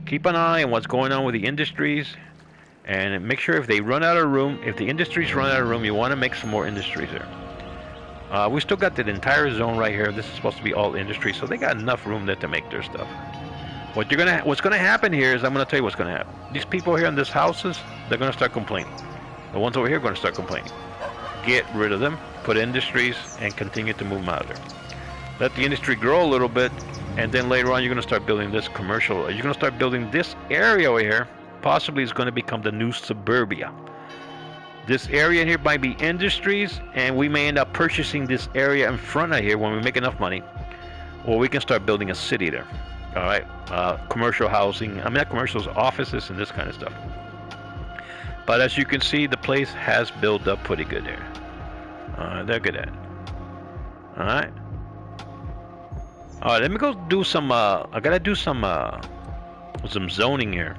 Keep an eye on what's going on with the industries, and make sure if they run out of room, if the industries run out of room, you want to make some more industries there. We still got that entire zone right here. This is supposed to be all industry, so they got enough room there to make their stuff. What's gonna happen here is, I'm gonna tell you what's gonna happen. These people here in these houses, they're gonna start complaining. The ones over here are gonna start complaining. Get rid of them, put industries, and continue to move them out of there. Let the industry grow a little bit, and then later on you're gonna start building this commercial. You're gonna start building this area over here. Possibly is going to become the new suburbia. This area here might be industries, and we may end up purchasing this area in front of here when we make enough money, or we can start building a city there. All right, commercial housing. I mean, not commercials, offices, and this kind of stuff. But as you can see, the place has built up pretty good there. Look at that. All right. All right. Let me go do some. I gotta do some zoning here.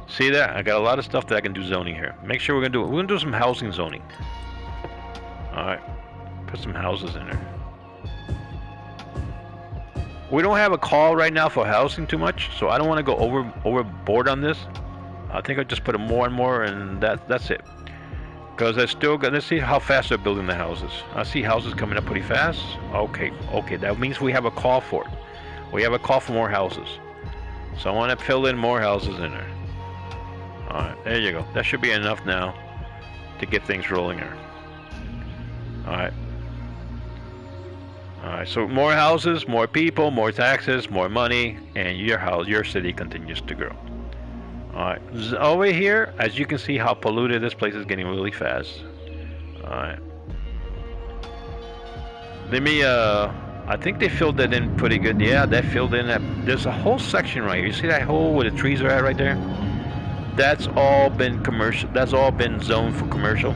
See that? I got a lot of stuff that I can do zoning here. Make sure we're gonna do some housing zoning. All right, put some houses in there. We don't have a call right now for housing too much, so I don't want to go overboard on this. I think I'll just put it more and more, and that's it. Because I still got, let's see how fast they're building the houses. I see houses coming up pretty fast. Okay, that means we have a call for it. We have a call for more houses. So I want to fill in more houses in there. Alright, there you go. That should be enough now to get things rolling here. Alright. Alright, so more houses, more people, more taxes, more money, and your city continues to grow. Alright, over here, as you can see how polluted this place is getting really fast. Alright. Let me, I think they filled that in pretty good. Yeah, that filled in that. There's a whole section right here. You see that hole where the trees are at right there? That's all been commercial. That's all been zoned for commercial.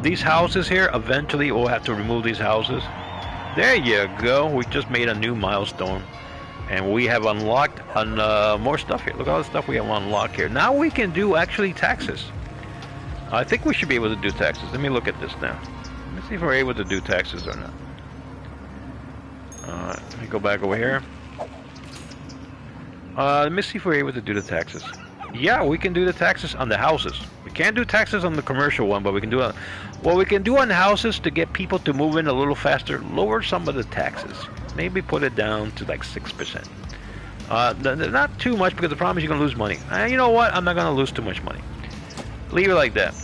These houses here, eventually we'll have to remove these houses. There you go. We just made a new milestone, and we have unlocked more stuff here. Look at all the stuff we have unlocked here. Now we can do actually taxes. I think we should be able to do taxes. Let me look at this now. Let me see if we're able to do taxes or not. Let me go back over here. Let me see if we're able to do the taxes. Yeah, we can do the taxes on the houses. We can't do taxes on the commercial one, but we can do it. What we can do on houses to get people to move in a little faster, lower some of the taxes. Maybe put it down to like 6%. Not too much, because the problem is you're going to lose money. You know what? I'm not going to lose too much money. Leave it like that.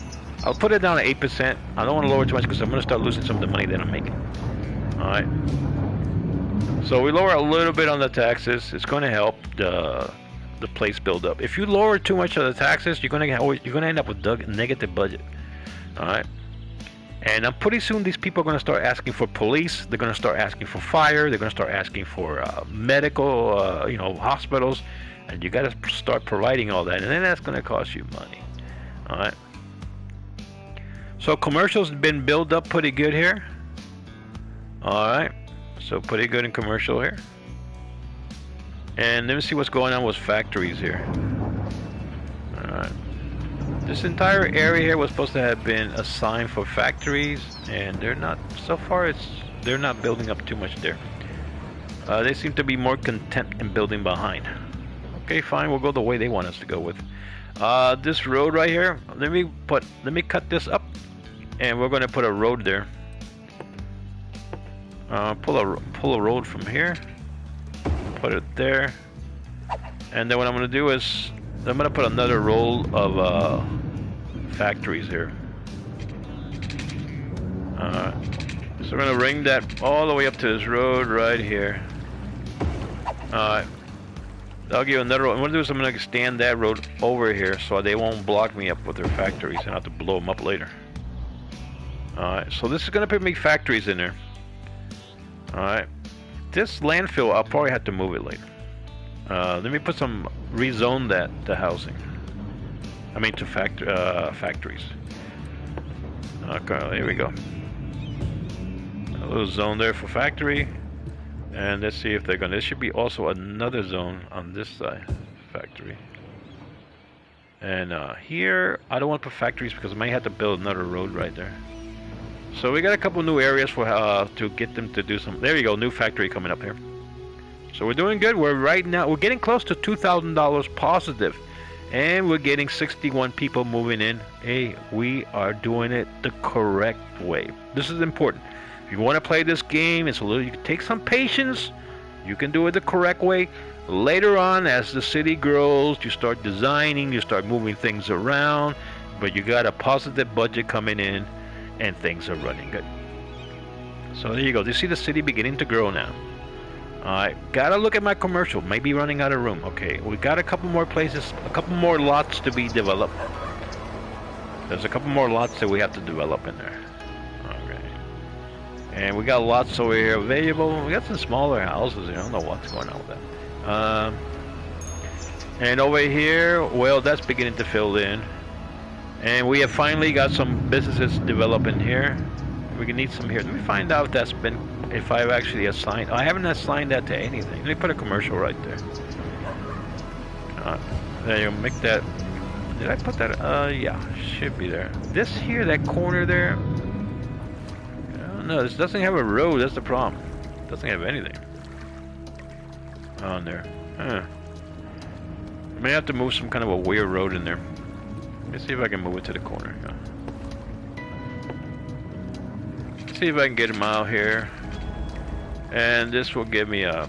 I'll put it down to 8%. I don't want to lower too much because I'm going to start losing some of the money that I'm making. Alright. So we lower a little bit on the taxes. It's going to help the place build up. If you lower too much of the taxes, you're going to end up with a negative budget. All right. And pretty soon these people are going to start asking for police. They're going to start asking for fire. They're going to start asking for medical, hospitals. And you got to start providing all that. And then that's going to cost you money. All right. So commercials have been built up pretty good here. All right. So pretty good in commercial here. And let me see what's going on with factories here. Alright. This entire area here was supposed to have been assigned for factories, and they're not, so far they're not building up too much there. They seem to be more content in building behind. Okay, fine, we'll go the way they want us to go with. This road right here, let me cut this up, and we're gonna put a road there. Pull a road from here. Put it there, and then what I'm going to do is I'm going to put another roll of factories here. So we're gonna ring that all the way up to this road right here. I'll give you another road. What I'm gonna do is I'm gonna extend that road over here so they won't block me up with their factories and I have to blow them up later. Alright, so this is gonna put me factories in there. Alright, this landfill I'll probably have to move it later. Let me put some rezone that to housing. I mean to factories. Okay, here we go. A little zone there for factory. And let's see if they're gonna. There should be also another zone on this side, factory. And here, I don't want to put factories because I might have to build another road right there. So we got a couple new areas for to get them to do some. There you go, new factory coming up here. So we're doing good. We're getting close to $2,000 positive, and we're getting 61 people moving in. Hey, we are doing it the correct way. This is important. If you want to play this game, it's a little. You can take some patience. You can do it the correct way. Later on, as the city grows, you start designing, you start moving things around, but you got a positive budget coming in, and things are running good. So there you go. You see the city beginning to grow now. Alright, gotta look at my commercial. Maybe running out of room. Okay, we got a couple more places, a couple more lots to be developed. There's a couple more lots that we have to develop in there. And we got lots over here available. We got some smaller houses. I don't know what's going on with that. And over here, well, that's beginning to fill in. And we have finally got some businesses developing here. We can need some here. Let me find out if that's been, if I've actually assigned. I haven't assigned that to anything. Let me put a commercial right there. There you go. Make that. Did I put that? Yeah, should be there. This here, that corner there. No, this doesn't have a road, that's the problem. It doesn't have anything on there. I may have to move some kind of a weird road in there. Let me see if I can move it to the corner. Let's see if I can get him out here. And this will give me a...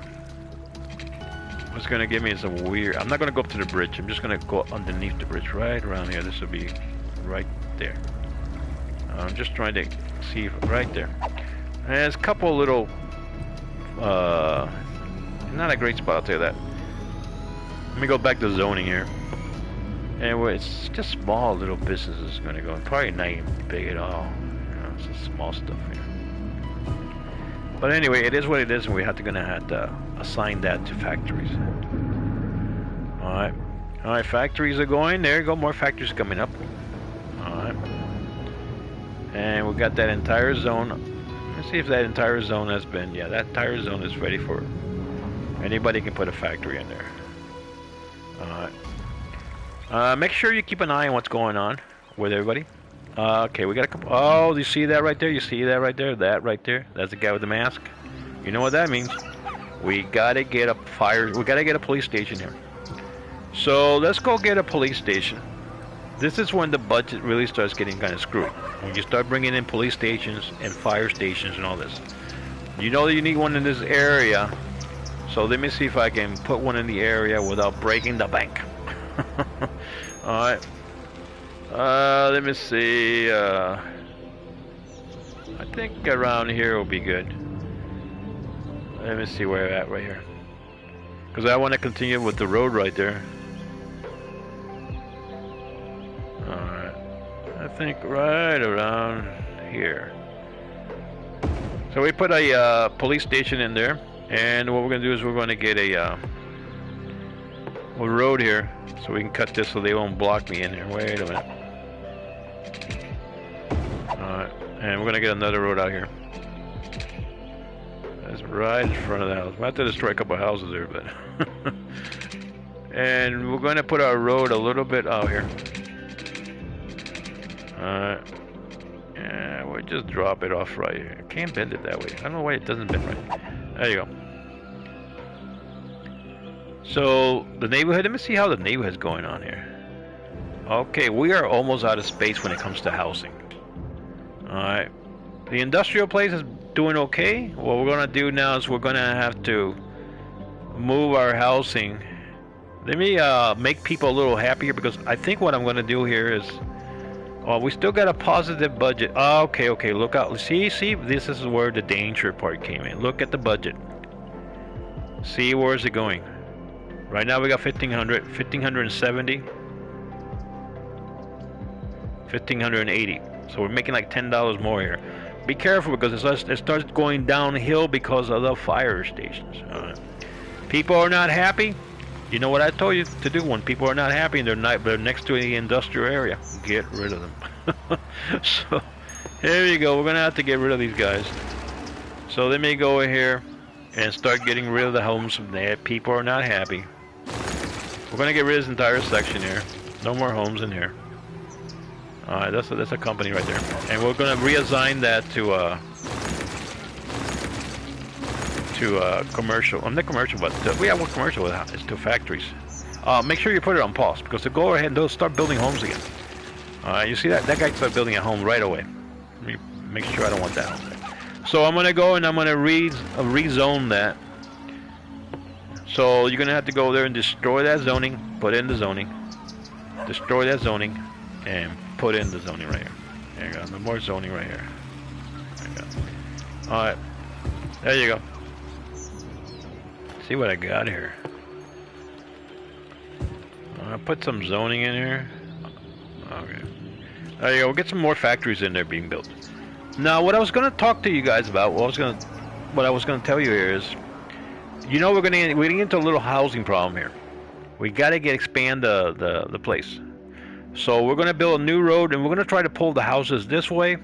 What's going to give me is a weird... I'm not going to go up to the bridge. I'm just going to go underneath the bridge right around here. This will be right there. I'm just trying to see right there. And there's a couple little, not a great spot, I'll tell you that. Let me go back to zoning here. And it's just small little businesses going to go. Probably not even big at all. You know, it's just small stuff here. But anyway, it is what it is, and we have to assign that to factories. All right, factories are going. There you go, more factories coming up. All right. And we got that entire zone. Let's see if that entire zone has been... Yeah, that entire zone is ready for... Anybody can put a factory in there. Alright. Make sure you keep an eye on what's going on with everybody. Okay, we got a couple... Oh, do you see that right there? You see that right there? That right there? That's the guy with the mask. You know what that means. We gotta get a fire... We gotta get a police station here. So, let's go get a police station. This is when the budget really starts getting kind of screwed. When you start bringing in police stations and fire stations and all this. You know that you need one in this area. So let me see if I can put one in the area without breaking the bank. Alright. Let me see. I think around here will be good. Let me see where we're at right here. Because I want to continue with the road right there. Alright, I think right around here. So we put a police station in there, and what we're going to do is we're going to get a road here, so we can cut this so they won't block me in here. Wait a minute. Alright, and we're going to get another road out here. That's right in front of the house. Might have to destroy a couple of houses there, but... And we're going to put our road a little bit out here. Yeah, we'll just drop it off right here. Can't bend it that way. I don't know why it doesn't bend right. There you go. So, the neighborhood, let me see how the neighborhood's going on here. Okay, we are almost out of space when it comes to housing. Alright. The industrial place is doing okay. What we're going to do now is we're going to have to move our housing. Let me make people a little happier, because I think what I'm going to do here is Oh, we still got a positive budget. Oh, okay, okay. Look out. See. This is where the danger part came in. Look at the budget. See, where is it going? Right now we got 1,500, 1,570, 1,580. So we're making like $10 more here. Be careful because it starts going downhill because of the fire stations. People are not happy. You know what I told you to do when people are not happy and they're next to the industrial area. Get rid of them. So here you go. We're gonna have to get rid of these guys. So let me go in here and start getting rid of the homes that people are not happy. We're gonna get rid of this entire section here. No more homes in here. Alright, that's a company right there. And we're gonna reassign that to commercial. Not commercial, but we have one commercial. It's to factories. Make sure you put it on pause because to go ahead and they'll start building homes again. You see that guy started building a home right away. Let me make sure I don't want that home there. So I'm gonna go and I'm gonna rezone that. So you're gonna have to go there and destroy that zoning, put in the zoning, destroy that zoning, and put in the zoning right here. There you go. No more zoning right here. There you go. All right. There you go. See what I got here. I'll put some zoning in here. Okay. There you go. We'll get some more factories in there being built. Now, what I was going to talk to you guys about, what I was going to tell you here is, you know, we're getting into a little housing problem here. We got to expand the place. So we're going to build a new road, and we're going to try to pull the houses this way.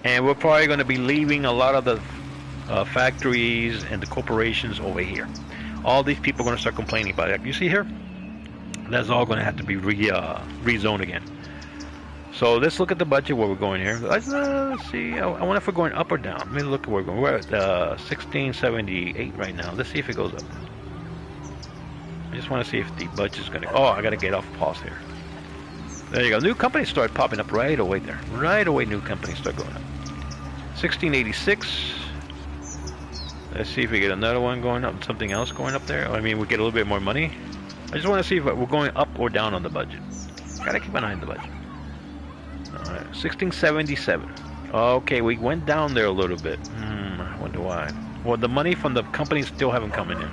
And we're probably going to be leaving a lot of the factories and the corporations over here. All these people are going to start complaining about it. You see here? That's all going to have to be rezoned again. So let's look at the budget where we're going here. Let's see. I wonder if we're going up or down. Let me look at where we're going. We're at 1678 right now. Let's see if it goes up. I just want to see if the budget's going to... Oh, I got to get off pause here. There you go. New companies start popping up right away there. Right away, new companies start going up. 1686. Let's see if we get another one going up. Something else going up there. I mean, we get a little bit more money. I just want to see if we're going up or down on the budget. Got to keep an eye on the budget. Alright, 1677. Okay, we went down there a little bit. I wonder why. Well, the money from the companies still haven't come in.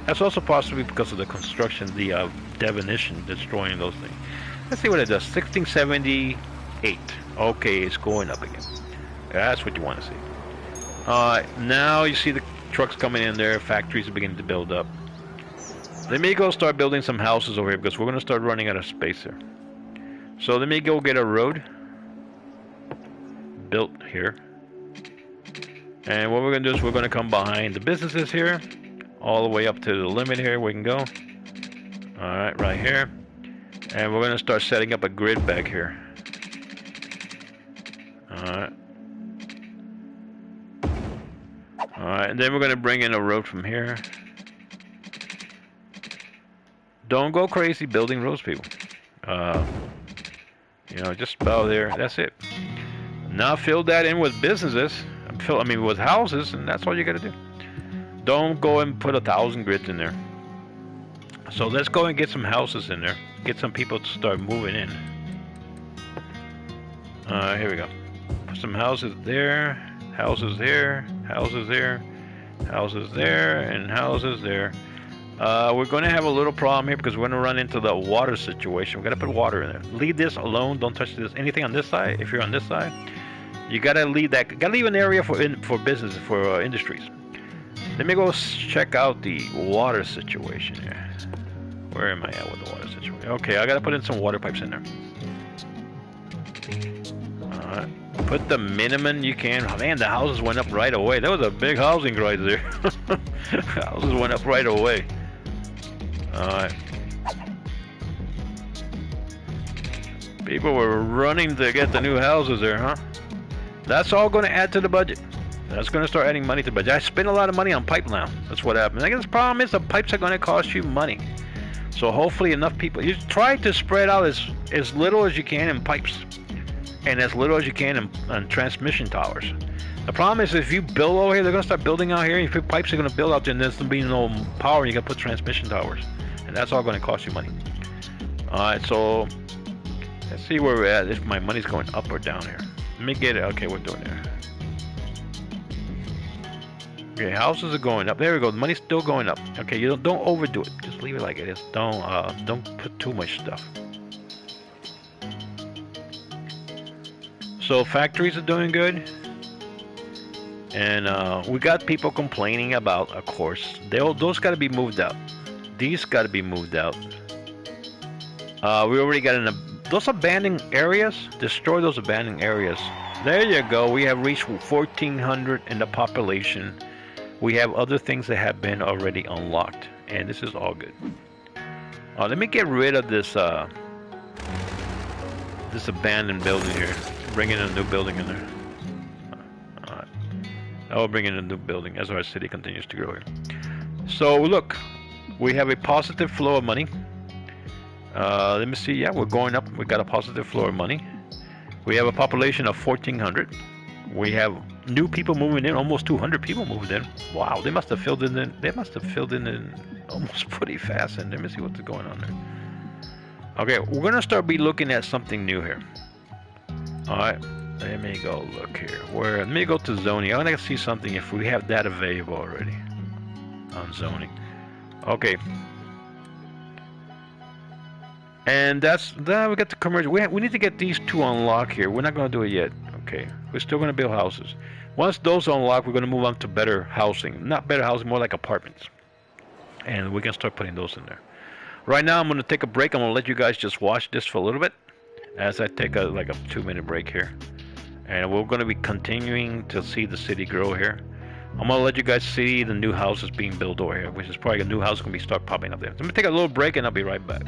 That's also possibly because of the construction, the definition, destroying those things. Let's see what it does. 1678. Okay, it's going up again. That's what you want to see. Alright, now you see the trucks coming in there. Factories are beginning to build up. Let me go start building some houses over here because we're going to start running out of space here. So let me go get a road built here. And what we're going to do is we're going to come behind the businesses here. All the way up to the limit here we can go. Alright, right here. And we're going to start setting up a grid back here. Alright. Alright, and then we're going to bring in a road from here. Don't go crazy building roads, people. You know, just about there. That's it. Now fill that in with businesses. With houses, and that's all you got to do. Don't go and put 1,000 grids in there. So let's go and get some houses in there. Get some people to start moving in. Here we go. Put some houses there, houses there, houses there, houses there, and houses there. We're going to have a little problem here because we're going to run into the water situation. We're going to put water in there. Leave this alone. Don't touch this. Anything on this side. If you're on this side, you got to leave that. Got to leave an area for business, for industries. Let me go check out the water situation here. Where am I at with the water situation? Okay, I got to put in some water pipes in there. Alright. Put the minimum you can. Oh, man, the houses went up right away. That was a big housing right there. Houses went up right away. Alright. People were running to get the new houses there, huh? That's all going to add to the budget. That's going to start adding money to the budget. I spent a lot of money on pipe now. That's what happened. I guess the problem is the pipes are going to cost you money. So hopefully enough people... You try to spread out as little as you can in pipes. And as little as you can in transmission towers. The problem is if you build over here, they're going to start building out here. If your pipes are going to build out there and there's going to be no power, you got to put transmission towers. And that's all going to cost you money. Alright, so... Let's see where we're at. If my money's going up or down here. Let me get it. Okay, we're doing it. Okay, houses are going up. There we go. The money's still going up. Okay, you don't overdo it. Just leave it like it is. Don't put too much stuff. So factories are doing good, and we got people complaining about, of course, those got to be moved out. These got to be moved out. We already got those abandoned areas. Destroy those abandoned areas. There you go. We have reached 1,400 in the population. We have other things that have been already unlocked, and this is all good. Let me get rid of this this abandoned building here. Bring in a new building in there. Alright. I will bring in a new building as our city continues to grow here. So look, we have a positive flow of money. Let me see. Yeah, we're going up. We got a positive flow of money. We have a population of 1,400. We have new people moving in. Almost 200 people moved in. Wow, they must have filled in. They must have filled in almost pretty fast. And let me see what's going on there. Okay, we're gonna start looking at something new here. All right, let me go look here. Let me go to zoning. I want to see something if we have that available already on zoning. Okay. And then we got the commercial. We need to get these two unlocked here. We're not going to do it yet. Okay. We're still going to build houses. Once those are unlocked, we're going to move on to better housing. Not better housing, more like apartments. And we can start putting those in there. Right now, I'm going to take a break. I'm going to let you guys just watch this for a little bit as I take a 2-minute break here. And we're going to be continuing to see the city grow here. I'm going to let you guys see the new houses being built over here, which is probably a new house going to be start popping up there. So I'm going to take a little break and I'll be right back.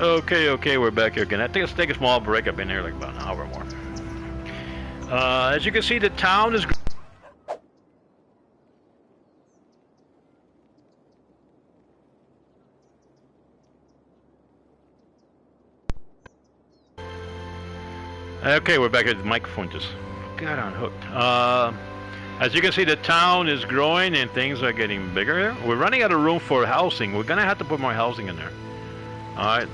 Okay, we're back here again. I think let's take a small break up in here, like about an hour more. As you can see, the town is... Okay, we're back at the microphone, just got unhooked. As you can see, the town is growing and things are getting bigger. We're running out of room for housing. We're gonna have to put more housing in there. Alright.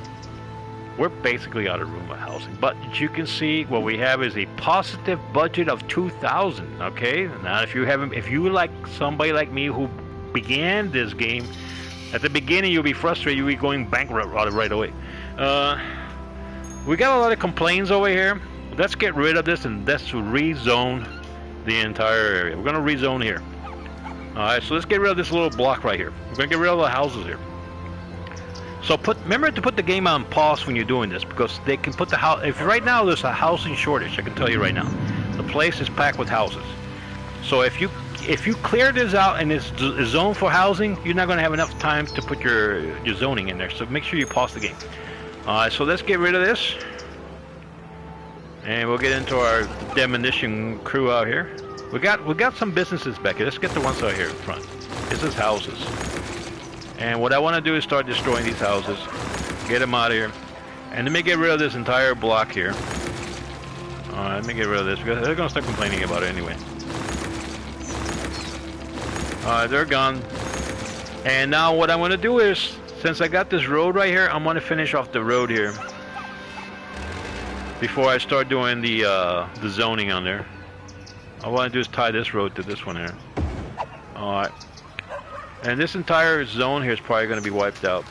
We're basically out of room for housing. But you can see what we have is a positive budget of 2,000. Okay? Now if you like somebody like me who began this game, at the beginning you'll be frustrated, you'll be going bankrupt right away. We got a lot of complaints over here. Let's get rid of this and let's rezone the entire area. We're gonna rezone here. Alright, so let's get rid of this little block right here. We're gonna get rid of the houses here. So remember to put the game on pause when you're doing this, because they can put the house. If right now there's a housing shortage, I can tell you right now, the place is packed with houses. So if you clear this out and it's zoned for housing, you're not gonna have enough time to put your zoning in there. So make sure you pause the game. Alright, so let's get rid of this. And we'll get into our demolition crew out here. We got some businesses back here. Let's get the ones out here in front. This is houses. And what I want to do is start destroying these houses. Get them out of here. And let me get rid of this entire block here. Alright, let me get rid of this because they're going to start complaining about it anyway. Alright, they're gone. And now what I'm going to do is, since I got this road right here, I'm going to finish off the road here before I start doing the zoning on there. All I want to do is tie this road to this one here. Alright. And this entire zone here is probably going to be wiped out.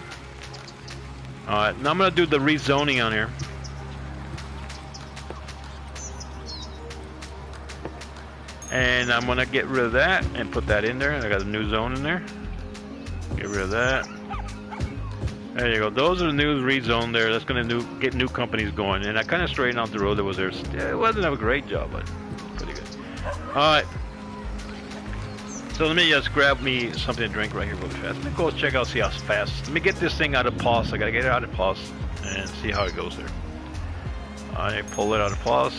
Alright, now I'm going to do the rezoning on here. And I'm going to get rid of that and put that in there. I got a new zone in there. Get rid of that. There you go. Those are the new rezone there. That's going to get new companies going. And I kind of straightened out the road that was there. It wasn't a great job, but pretty good. Alright. So let me just grab me something to drink right here really fast. Let me go check out, see how fast. Let me get this thing out of pause. I got to get it out of pause and see how it goes there. Alright, pull it out of pause.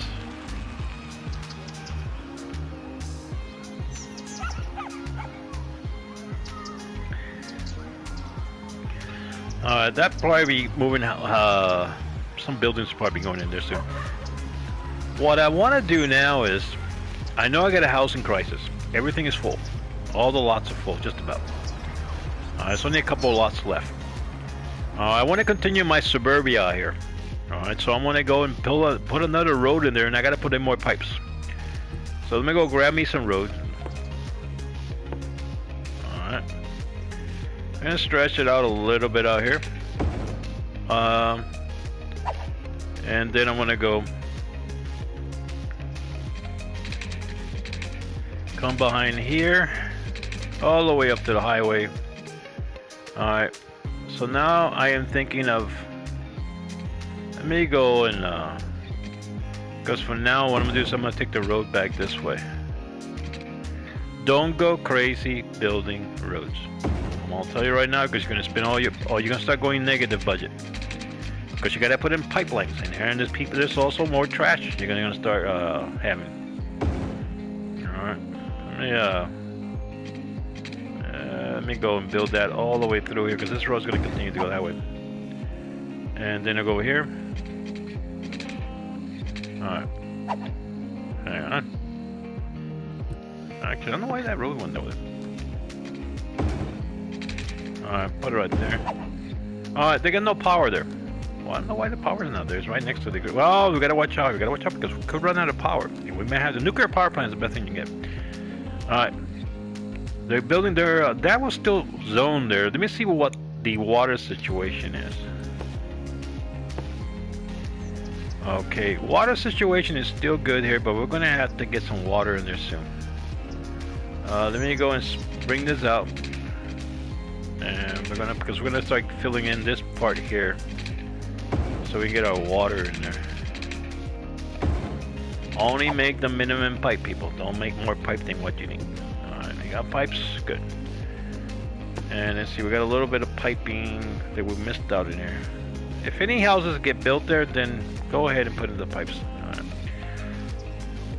That probably be moving. Some buildings will probably be going in there soon. What I want to do now is, I know I got a housing crisis. Everything is full. All the lots are full, just about. There's only a couple of lots left. I want to continue my suburbia here. Alright, so I'm going to go and put another road in there, and I got to put in more pipes. So let me go grab me some road. Alright. And stretch it out a little bit out here. And then I'm gonna go come behind here all the way up to the highway. Alright, so now I am thinking of, let me go and because for now what I'm gonna do is I'm gonna take the road back this way. Don't go crazy building roads. I'll tell you right now, because you're gonna spend you're gonna start going negative budget, because you gotta put in pipelines in here, and there's also more trash you're gonna start having. All right, let me go and build that all the way through here, because this road's gonna continue to go that way. And then I'll go over here. All right, hang on. Actually, I don't know why that road went that way. Alright, put it right there. Alright, they got no power there. Well, I don't know why the power's not there. It's right next to the grid. Well, we gotta watch out. We gotta watch out because we could run out of power. We may have the nuclear power plant is the best thing you get. Alright. They're building their that was still zoned there. Let me see what the water situation is. Okay, water situation is still good here, but we're gonna have to get some water in there soon. Let me go and bring this out. And we're gonna start filling in this part here, so we can get our water in there. Only make the minimum pipe, people. Don't make more pipe than what you need. Alright, we got pipes, good. And let's see, we got a little bit of piping that we missed out in here. If any houses get built there, then go ahead and put in the pipes. Alright.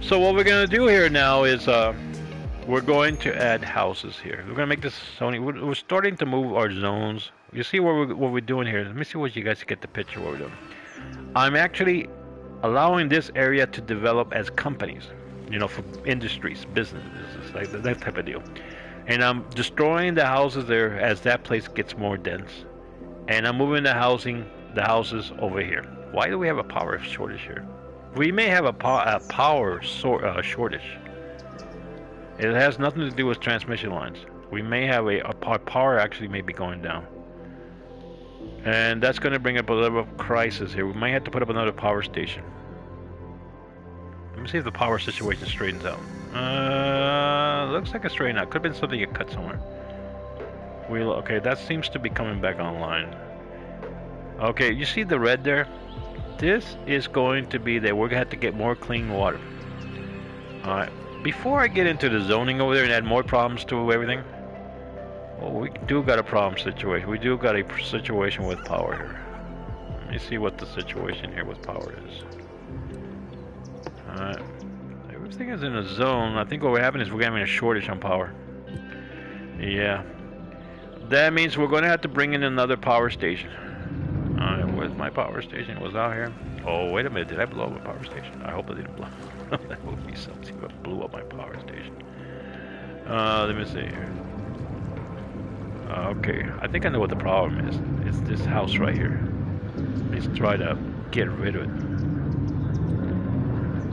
So what we're gonna do here now is we're going to add houses here. We're gonna make this zoning. We're starting to move our zones. You see what we're doing here. Let me see what you guys get the picture of what we're doing. I'm actually allowing this area to develop as companies, you know, for industries, businesses, like that type of deal. And I'm destroying the houses there as that place gets more dense. And I'm moving the houses over here. Why do we have a power shortage here? We may have a power shortage. It has nothing to do with transmission lines. We may have our power actually may be going down. And that's going to bring up a level of crisis here. We might have to put up another power station. Let me see if the power situation straightens out. Looks like it's straightened out. Could have been something you cut somewhere. Okay, that seems to be coming back online. Okay, you see the red there? This is going to be that we're going to have to get more clean water. Alright, before I get into the zoning over there and add more problems to everything, well, we do got a problem situation. We do got a situation with power here. Let me see what the situation here with power is. Alright, everything is in a zone. I think what we're having is we're having a shortage on power. Yeah. That means we're going to have to bring in another power station. Alright, where's my power station? It was out here. Oh, wait a minute. Did I blow up my power station? I hope I didn't blow up. That would be something if I blew up my power station. Let me see here. Okay, I think I know what the problem is. It's this house right here. Let's try to get rid of it.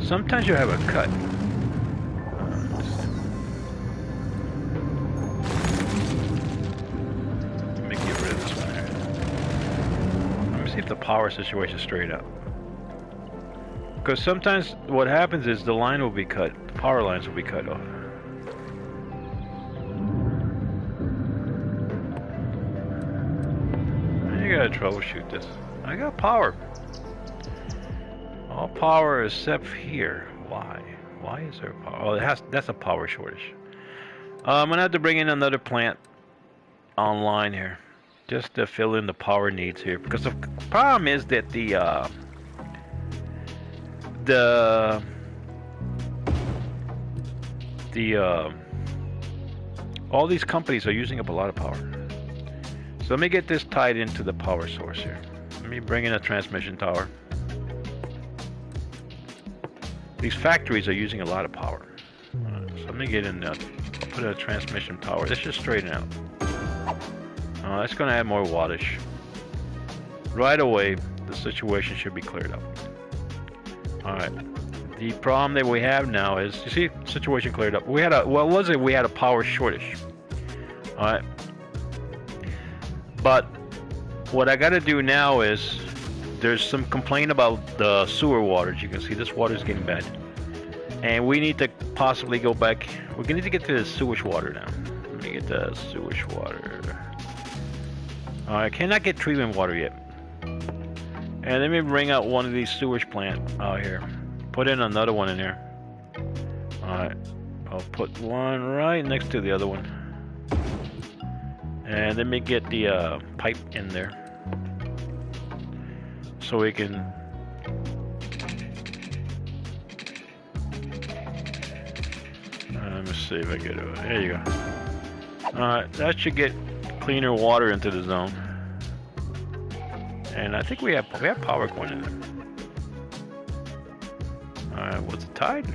Sometimes you have a cut. Let me get rid of this one here. Let me see if the power situation is straight up. Because sometimes what happens is the line will be cut. The power lines will be cut off. You gotta troubleshoot this. I got power. All power except here. Why? Why is there power? Oh, that's a power shortage. I'm gonna have to bring in another plant online here, just to fill in the power needs here. Because the problem is that all these companies are using up a lot of power. So let me get this tied into the power source here. Let me bring in a transmission tower. These factories are using a lot of power. So let me get in there. Put a transmission tower. Let's just straighten out. That's going to add more wattage. Right away, the situation should be cleared up. Alright. The problem that we have now is, you see, situation cleared up. We had a power shortage. Alright. But what I got to do now is, there's some complaint about the sewer water. As you can see, this water is getting bad. And we need to possibly go back. We're going to need to get to the sewage water now. Let me get the sewage water. I cannot get treatment water yet. And let me bring out one of these sewage plant out here. Put in another one in here. Alright. I'll put one right next to the other one. And let me get the pipe in there. So we can... let me see if I get it. There you go. Alright, that should get cleaner water into the zone. And I think we have power going in there. Alright, was it tied?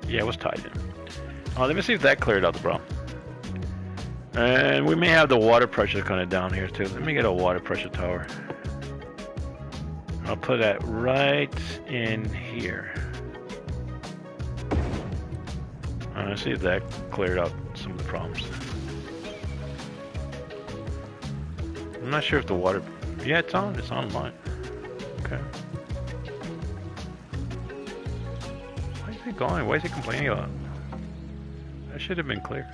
Yeah, it was tied in. Let me see if that cleared out the problem. And we may have the water pressure kind of down here too. Let me get a water pressure tower. I'll put that right in here. Let's see if that cleared out some of the problems. I'm not sure if the water... Yeah, it's on. It's online. Okay. Why is it going? Why is it complaining about it? That should have been clear.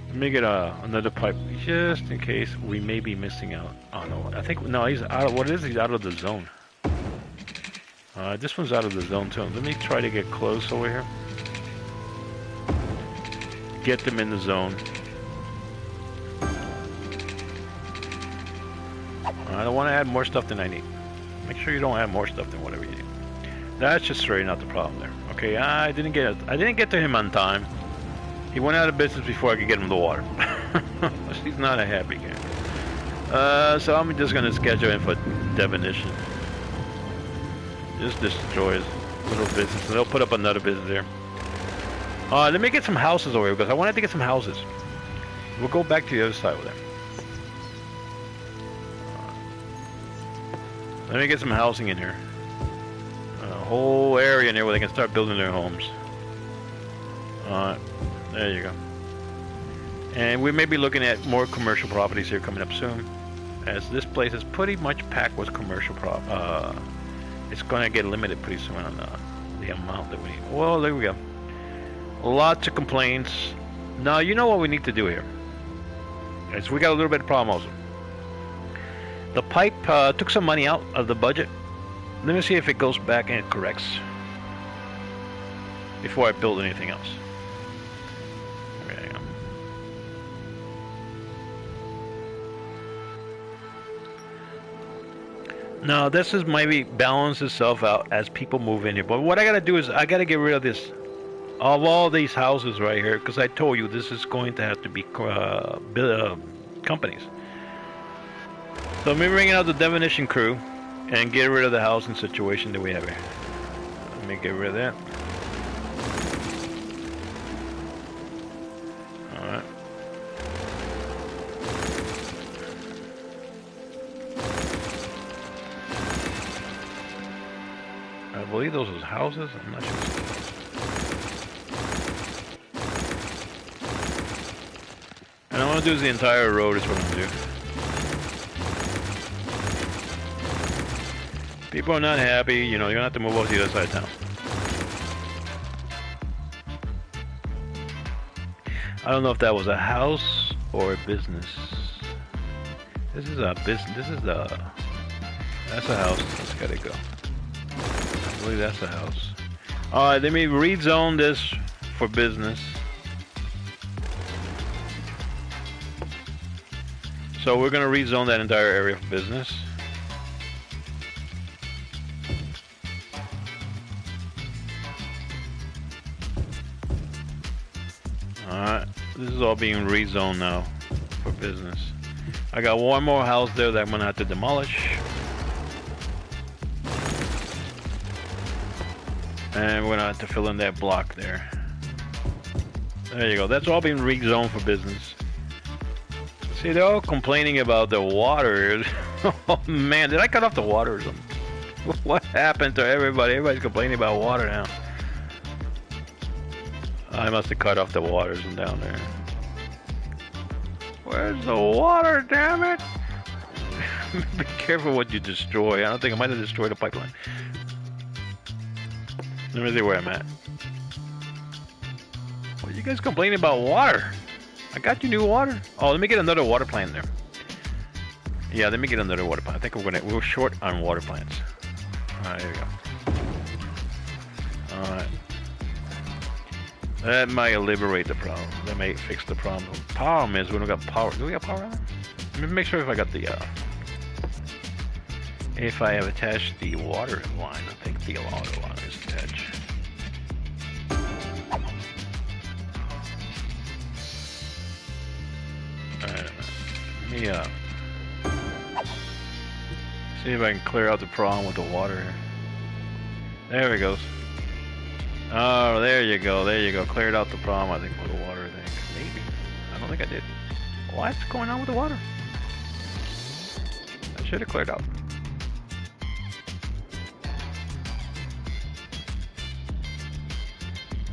Let me get another pipe just in case we may be missing out. Oh no, I think no, he's out. What is he's out of the zone? This one's out of the zone too. Let me try to get close over here. Get them in the zone. I don't want to add more stuff than I need. Make sure you don't add more stuff than whatever you need. That's just straighten out the problem there. Okay, I didn't get to him on time. He went out of business before I could get him the water. He's not a happy guy. So I'm just gonna schedule him for definition. Just destroy his little business, and they'll put up another business there. Let me get some houses over here because I wanted to get some houses. We'll go back to the other side with them. Let me get some housing in here. A whole area in there where they can start building their homes. There you go. And we may be looking at more commercial properties here coming up soon, as this place is pretty much packed with commercial it's going to get limited pretty soon on the amount that we need. Well, there we go. Lots of complaints. Now, you know what we need to do here? Is we got a little bit of problem also. The pipe took some money out of the budget. Let me see if it goes back and it corrects before I build anything else. Okay. Now this is maybe balance itself out as people move in here. But what I gotta do is I gotta get rid of this, of all these houses right here, because I told you this is going to have to be companies. So let me bring out the definition crew and get rid of the housing situation that we have here. Let me get rid of that. Alright. I believe those are houses. I'm not sure. And I want to do the entire road is what I'm going to do. People are not happy, you know, you're gonna have to move over to the other side of town. I don't know if that was a house or a business. This is a business, that's a house, that's gotta go. I believe that's a house. Alright, let me rezone this for business. So we're gonna rezone that entire area for business. Alright, this is all being rezoned now for business. I got one more house there that I'm gonna have to demolish. And we're gonna have to fill in that block there. There you go, that's all being rezoned for business. See, they're all complaining about the water. Oh man, did I cut off the water or something? What happened to everybody? Everybody's complaining about water now. I must have cut off the waters from down there. Where's the water, damn it? Be careful what you destroy. I don't think I might have destroyed a pipeline. Let me see where I'm at. Well, you guys complaining about water? I got you new water. Oh, let me get another water plant there. Yeah, let me get another water plant. I think we're short on water plants. Alright, there we go. Alright. That might liberate the problem. That may fix the problem. The problem is we don't got power. Do we got power on it? Let me make sure if I got the if I have attached the water line. I think the water line is attached. Alright, let me see if I can clear out the problem with the water here. There it goes. Oh, there you go, there you go. Cleared out the problem, I think, with the water, I think. Maybe. I don't think I did. What's going on with the water? I should have cleared out.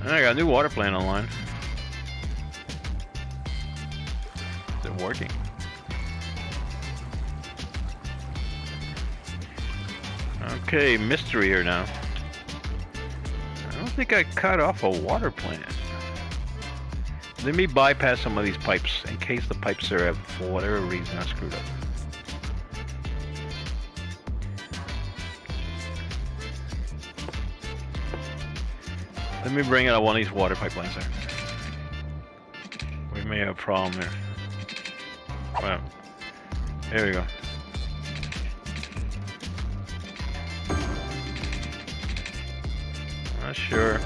I got a new water plant online. Is it working? Okay, mystery here now. I don't think I cut off a water plant. Let me bypass some of these pipes in case the pipes are, for whatever reason, are screwed up. Let me bring out one of these water pipelines there. We may have a problem there. Well, there we go. Not sure.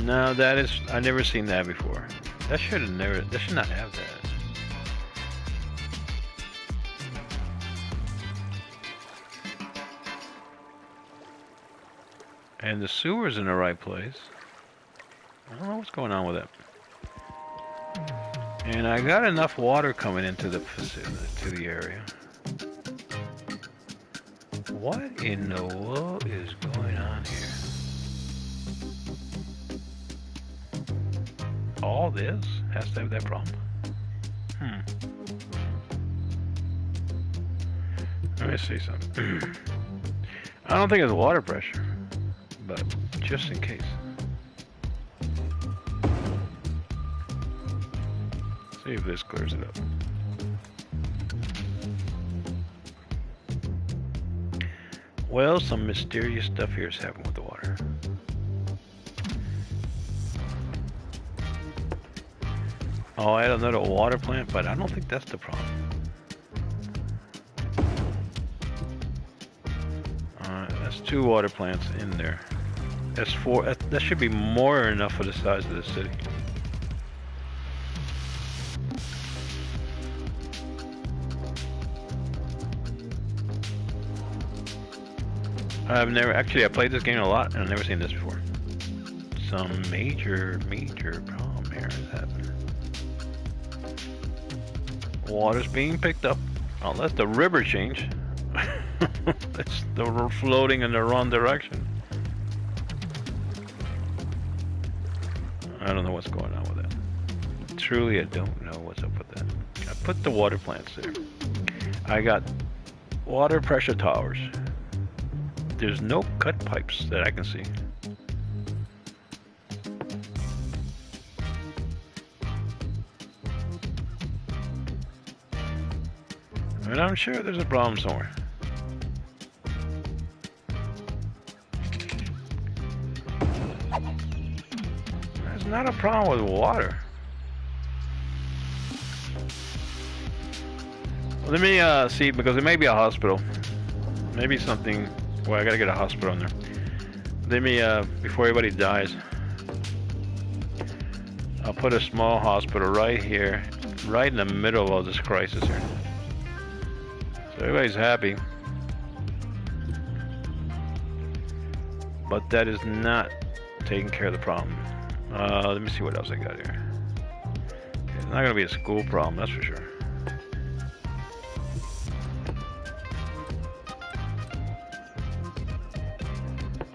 No, that is, I've never seen that before. That should not have that. And the sewer's in the right place. I don't know what's going on with it. And I got enough water coming into the area. What in the world is going on here? All this has to have that problem. Let me see something. I don't think it's water pressure, but just in case. See if this clears it up. Well, some mysterious stuff here is happening with the water. Oh, I had another water plant, but I don't think that's the problem. Alright, that's 2 water plants in there. That's 4. That should be more than enough for the size of the city. I played this game a lot and I've never seen this before. Some major problem here is happening. Water's being picked up. Unless the river changed. They're floating in the wrong direction. I don't know what's going on with that. Truly, I don't know what's up with that. I put the water plants there. I got water pressure towers. There's no cut pipes that I can see. And I'm sure there's a problem somewhere. There's not a problem with water. Let me see, because it may be a hospital. Maybe something. Well, I gotta get a hospital in there. Let me, before everybody dies, I'll put a small hospital right here, right in the middle of this crisis here. So everybody's happy. But that is not taking care of the problem. Let me see what else I got here. It's not gonna be a school problem, that's for sure.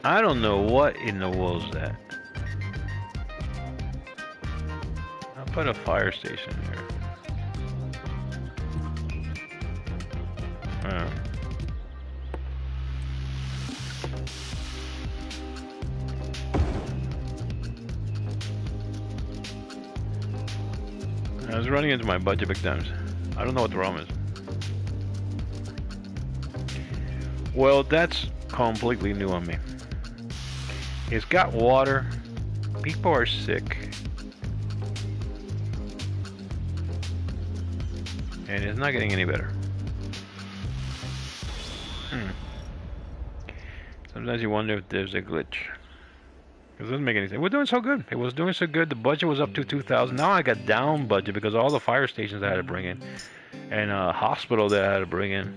I don't know what in the world is that. I'll put a fire station here. I was running into my budget big times. I don't know what the problem is. Well, that's completely new on me. It's got water. People are sick. And it's not getting any better. Sometimes you wonder if there's a glitch. It doesn't make any sense. We're doing so good. It was doing so good. The budget was up to 2,000. Now I got down budget because all the fire stations I had to bring in. And a hospital that I had to bring in.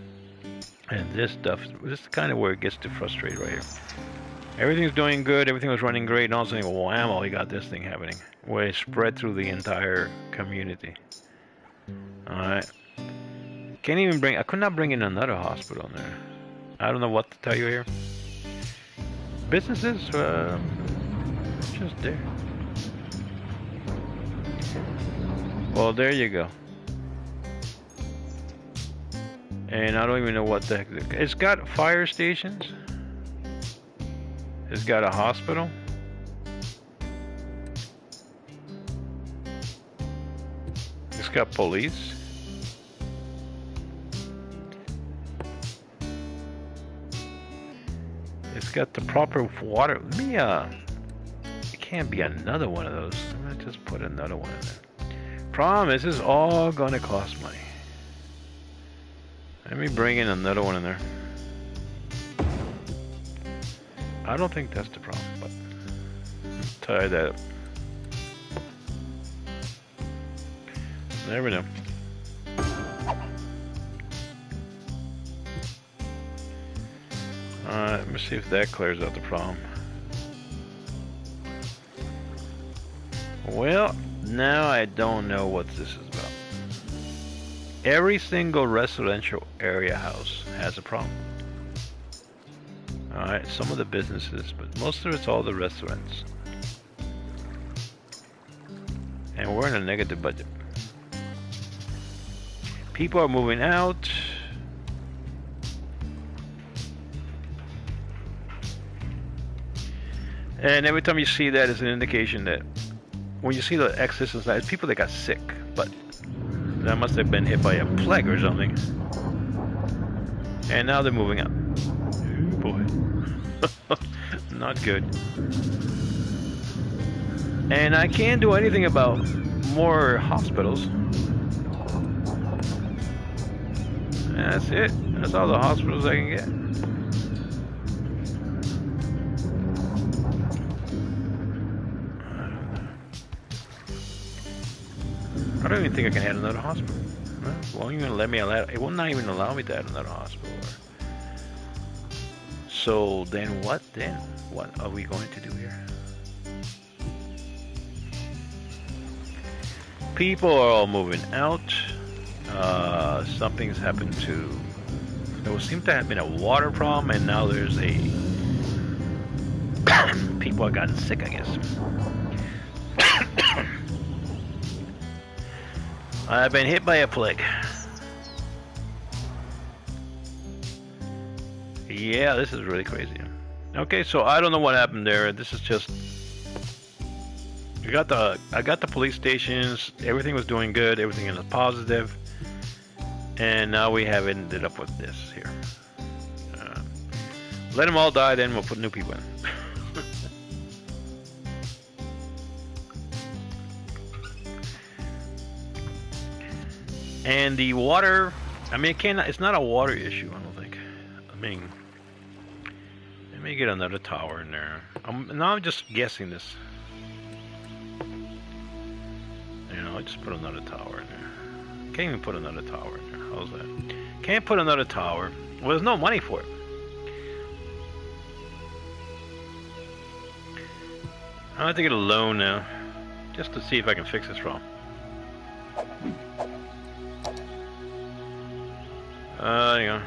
And this stuff. This is kind of where it gets to frustrate right here. Everything's doing good, everything was running great, and all of a sudden, whammo, we got this thing happening. Where it spread through the entire community. Alright. Can't even bring, I could not bring in another hospital in there. I don't know what to tell you here. Businesses, just there. Well, there you go. And I don't even know what the heck, it's got fire stations. It's got a hospital. It's got police. It's got the proper water. Let me, it can't be another one of those. I'm gonna just put another one in there. Problem is, this is all gonna cost money. Let me bring in another one in there. I don't think that's the problem, but tie that up. Never know. Let me see if that clears out the problem. Well, now I don't know what this is about. Every single residential area house has a problem. Alright, some of the businesses, but most of it's all the restaurants. And we're in a negative budget. People are moving out. And every time you see that, it's an indication that when you see the existence, it's people that got sick, but that must have been hit by a plague or something. And now they're moving out. Oh boy. Not good. And I can't do anything about more hospitals. That's it. That's all the hospitals I can get. I don't even think I can add another hospital. No, it won't even let me allow. It will not even allow me to add another hospital. So then what? Then what are we going to do here? People are all moving out. Something's happened to. There seems to have been a water problem, and now there's a. People have gotten sick, I guess. I've been hit by a plague. Yeah, this is really crazy. Okay, so I don't know what happened there. This is just I got the police stations. Everything was doing good. Everything is positive, and now we have ended up with this here. Let them all die, then we'll put new people in. And the water, I mean, it's not a water issue, I don't think. I mean, let me get another tower in there. Now I'm just guessing this. You know, I just put another tower in there. Can't even put another tower in there. How's that? Can't put another tower. Well, there's no money for it. I have to get a loan now, just to see if I can fix this problem. Hang on.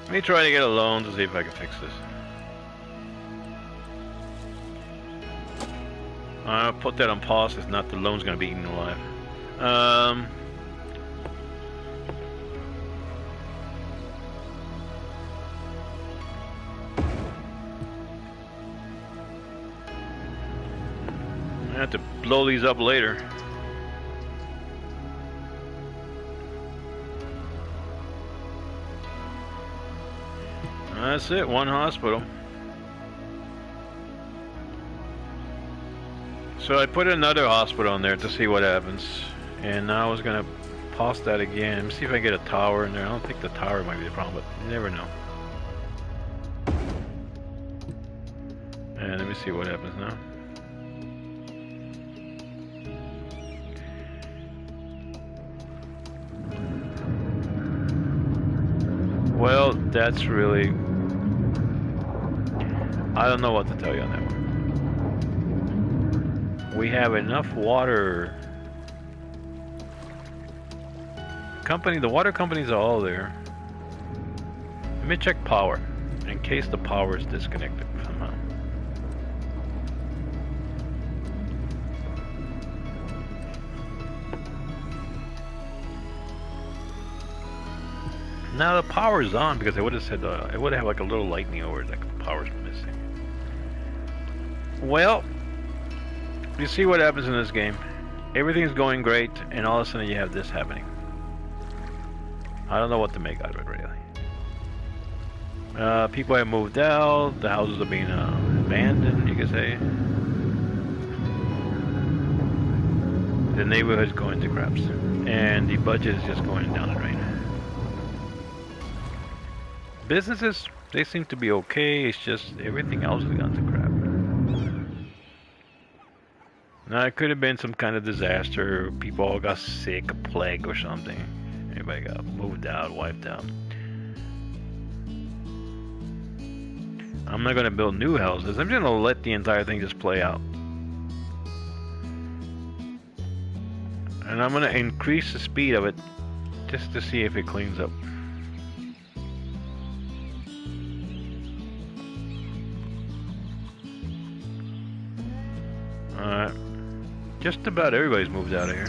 Let me try to get a loan to see if I can fix this. I'll put that on pause. If not, the loan's gonna be eaten alive. I have to blow these up later. That's it, one hospital. So I put another hospital in there to see what happens. And now I was gonna pause that again. Let me see if I can get a tower in there. I don't think the tower might be the problem, but you never know. And let me see what happens now. Well, that's really... I don't know what to tell you on that one. We have enough water. The water companies are all there. Let me check power, in case the power is disconnected somehow. Now the power is on because it would have said it would have like a little lightning over it, like the power's missing. Well, you see what happens in this game. Everything's going great, and all of a sudden you have this happening. I don't know what to make out of it, really. People have moved out. The houses are being abandoned, you could say. The neighborhood's going to craps. and the budget is just going down the drain. Businesses, they seem to be okay. It's just everything else has gone to crap. Now it could have been some kind of disaster. People all got sick, a plague or something. Everybody got moved out, wiped out. I'm not gonna build new houses. I'm just gonna let the entire thing just play out. And I'm gonna increase the speed of it just to see if it cleans up. Alright. Just about everybody's moved out of here.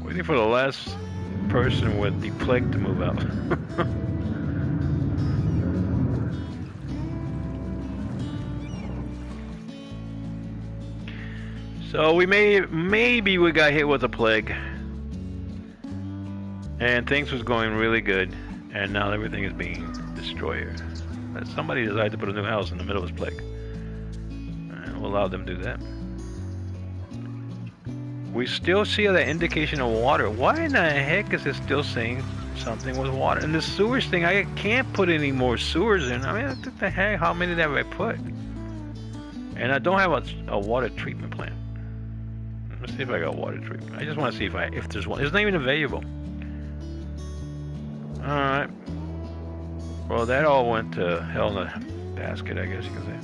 Waiting for the last person with the plague to move out. So maybe we got hit with a plague, and things was going really good, and now everything is being destroyed. Somebody decided to put a new house in the middle of this plague, and we'll allow them to do that. We still see that indication of water. Why in the heck is it still saying something with water? And the sewers thing, I can't put any more sewers in. I mean, what the heck? How many have I put? And I don't have a water treatment plant. Let's see if I got water treatment. I just want to see if there's one. It's not even available. Alright. Well, that all went to hell in a basket, I guess you can say.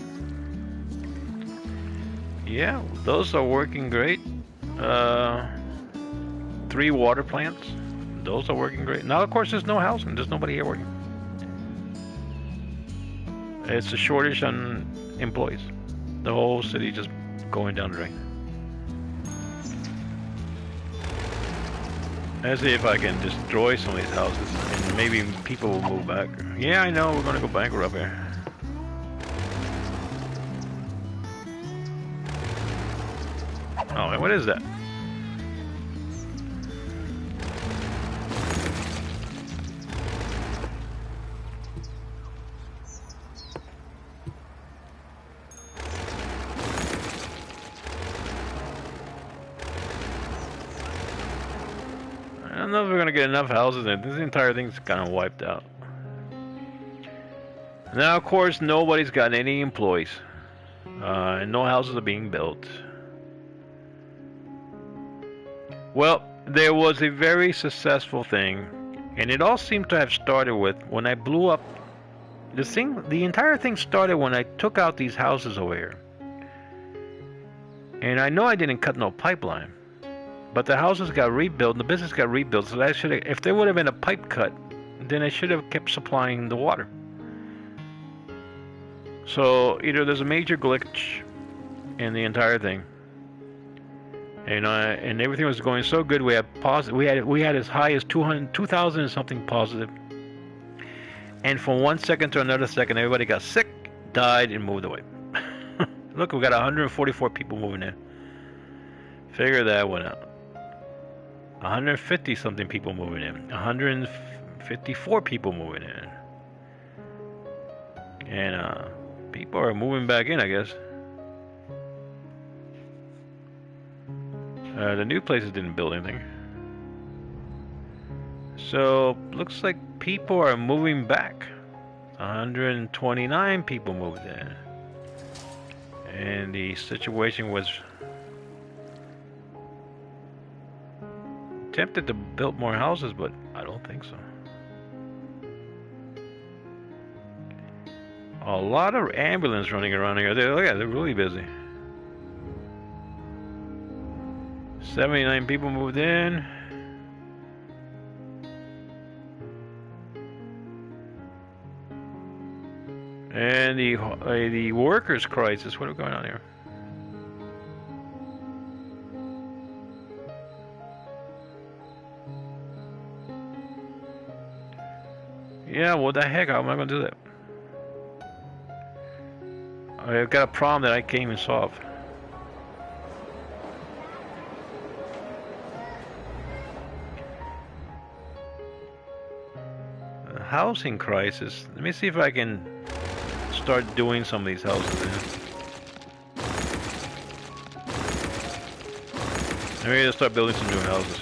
Yeah, those are working great. 3 water plants. Those are working great. Now, of course, there's no housing. There's nobody here working. It's a shortage on employees. The whole city just going down the drain. Let's see if I can destroy some of these houses and maybe people will move back. Yeah, I know, we're gonna go bankrupt here. Oh, what is that? I don't know if we're gonna get enough houses in. This entire thing's kind of wiped out. Now, of course, nobody's got any employees. And no houses are being built. Well, there was a very successful thing, and it all seemed to have started with when I blew up the thing. The entire thing started when I took out these houses over here. And I know I didn't cut no pipeline. But the houses got rebuilt, and the business got rebuilt, so that if there would have been a pipe cut, then I should have kept supplying the water. So either there's a major glitch in the entire thing, and everything was going so good. We had we had as high as 2,000 and something positive, and from one second to another second, everybody got sick, died, and moved away. Look, we got 144 people moving in. Figure that one out. 150 something people moving in. 154 people moving in. And people are moving back in, I guess. The new places didn't build anything. So, looks like people are moving back. 129 people moved in. And the situation was tempted to build more houses, but I don't think so. A lot of ambulance running around here. Look at it, they're really busy. 79 people moved in. And the workers' crisis. What is going on here? Yeah, what the heck? How am I going to do that? I've got a problem that I can't even solve. A housing crisis. Let me see if I can start doing some of these houses. Maybe they'll start building some new houses.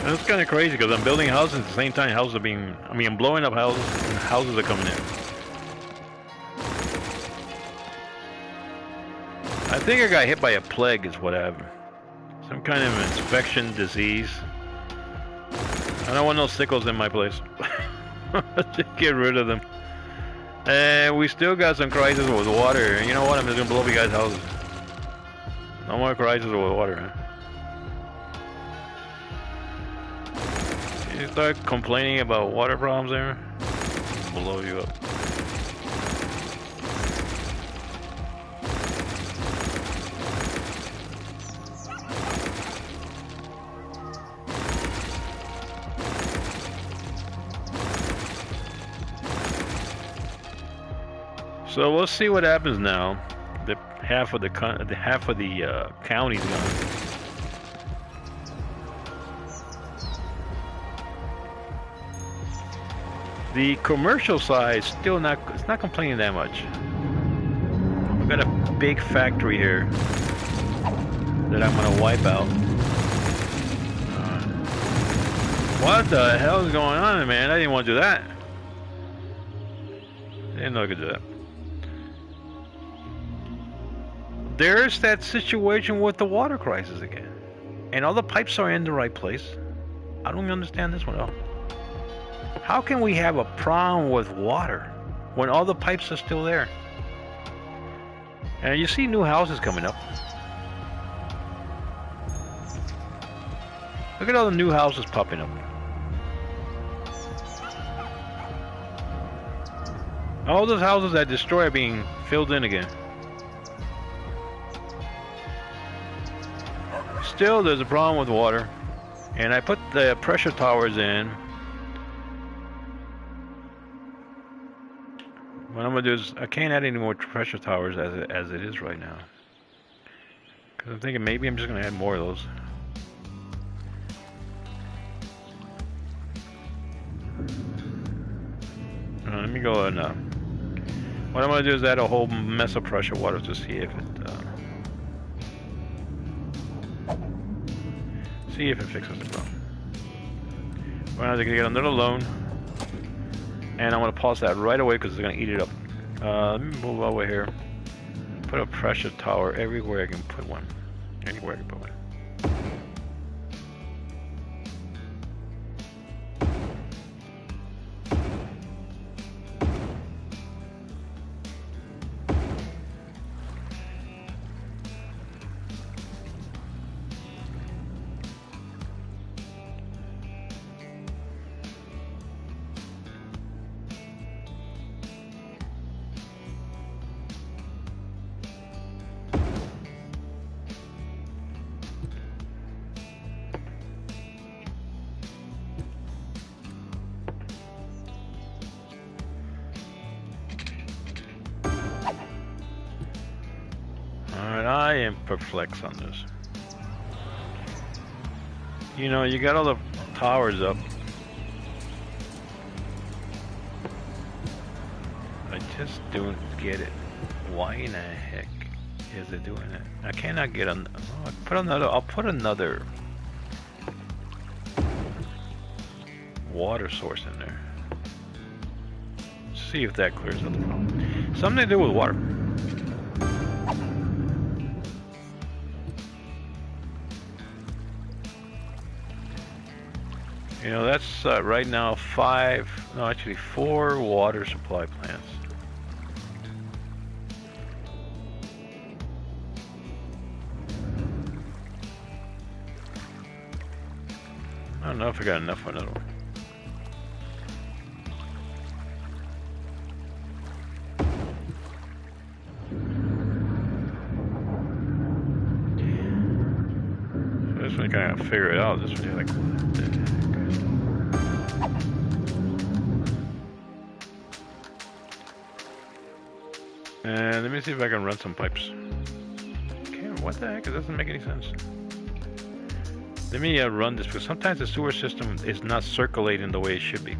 That's kind of crazy because I'm building houses at the same time houses are being... I mean, I'm blowing up houses and houses are coming in. I think I got hit by a plague is what happened. Some kind of infection, disease. I don't want no sickles in my place. Just get rid of them. And we still got some crisis with water. You know what? I'm just going to blow up you guys' houses. No more crisis with water, huh? You start complaining about water problems there, I'll blow you up. So we'll see what happens now. The half of the county's gone. The commercial side is still not, it's not complaining that much. We've got a big factory here that I'm gonna wipe out. What the hell is going on, man? I didn't want to do that. I didn't know I could do that. There's that situation with the water crisis again. And all the pipes are in the right place. I don't understand this one at all. How can we have a problem with water when all the pipes are still there? And you see new houses coming up. Look at all the new houses popping up. All those houses that destroy are being filled in again. Still, there's a problem with water. And I put the pressure towers in. What I'm gonna do is I can't add any more pressure towers as it is right now. Cause I'm thinking maybe I'm just gonna add more of those. Let me go and what I'm gonna do is add a whole mess of pressure water to see if it fixes the problem. We're gonna get another loan. And I'm going to pause that right away because it's going to eat it up. Let me move over here. Put a pressure tower everywhere I can put one. Anywhere I can put one. I am perplexed on this. You know, you got all the towers up. I just don't get it. Why in the heck is it doing it? I cannot get on. Oh, I'll put another water source in there. See if that clears up the problem. Something to do with water. You know, that's right now 4 water supply plants. don't know if I got enough for another one. So this one kind of figure it out. This one you're like, what the heck? And let me see if I can run some pipes. Okay, what the heck? It doesn't make any sense. Let me run this, because sometimes the sewer system is not circulating the way it should be.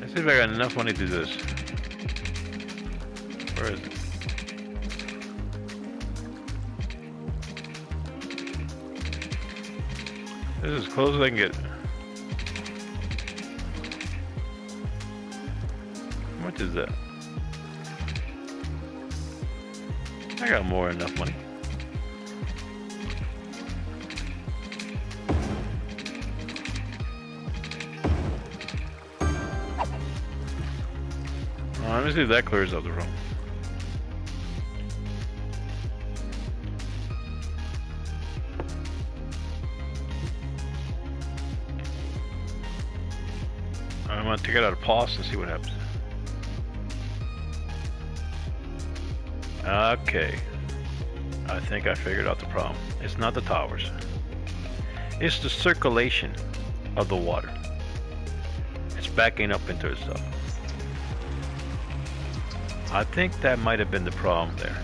Let's see if I got enough money to do this. Where is it? This is as close as I can get. How much is that? I got more than enough money. Let me see if that clears up the room. I'm gonna take it out of pause and see what happens. Okay. I think I figured out the problem. It's not the towers. It's the circulation of the water. It's backing up into itself. I think that might have been the problem there.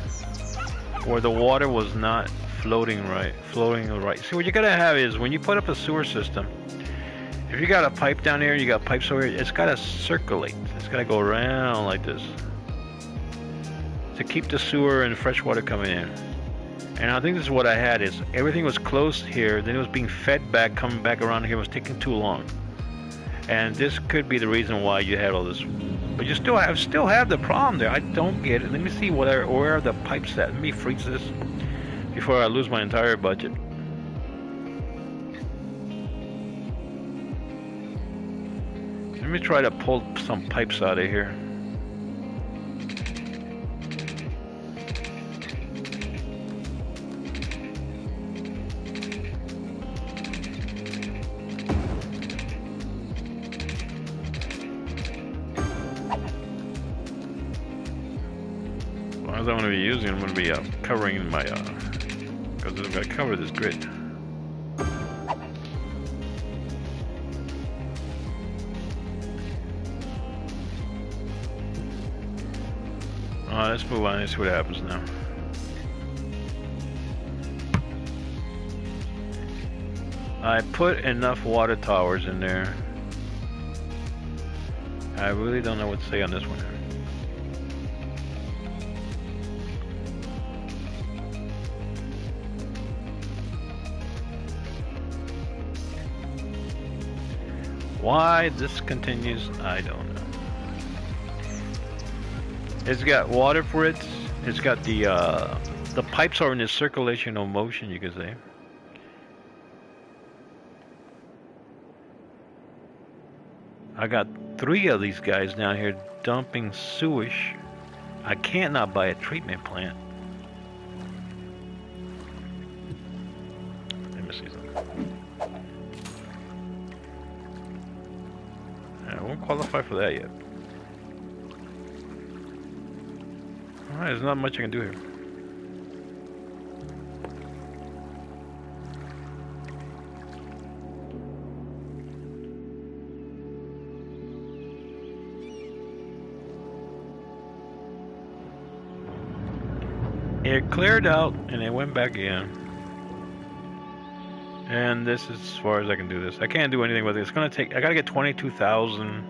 Where the water was not floating right. See, what you gotta have is, when you put up a sewer system, if you got a pipe down here, you got pipes over here, it's gotta circulate. It's gotta go around like this to keep the sewer and fresh water coming in. And I think this is what I had, is everything was closed here, then it was being fed back, coming back around here, it was taking too long. And this could be the reason why you had all this. But you still have the problem there. I don't get it. Let me see where are the pipes at. Let me freeze this before I lose my entire budget. Let me try to pull some pipes out of here. I'm going to be using, I'm going to be covering my, because I'm going to cover this grid. Let's move on and see what happens now. I put enough water towers in there. I really don't know what to say on this one. Why this continues, I don't know. It's got water for it. It's got the pipes are in this circulational motion, you could say. I got 3 of these guys down here dumping sewage. I can't not buy a treatment plant. Let me see something. I won't qualify for that yet. Alright, there's not much I can do here. It cleared out and it went back in. And this is as far as I can do this. I can't do anything with it. It's gonna take, I gotta get 22,000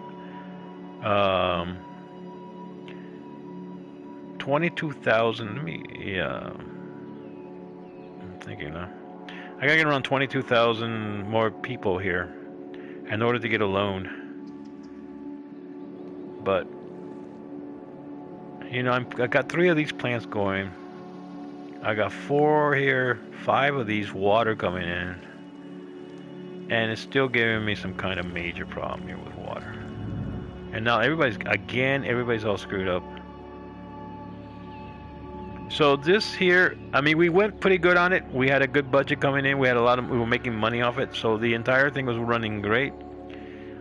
22,000, let me, yeah, I'm thinking now. I gotta get around 22,000 more people here in order to get a loan. But, you know, I got 3 of these plants going. I got 4 here, 5 of these water coming in. And it's still giving me some kind of major problem here with water. And now everybody's all screwed up. So this here, I mean, we went pretty good on it. We had a good budget coming in. We had a lot of, we were making money off it. So the entire thing was running great.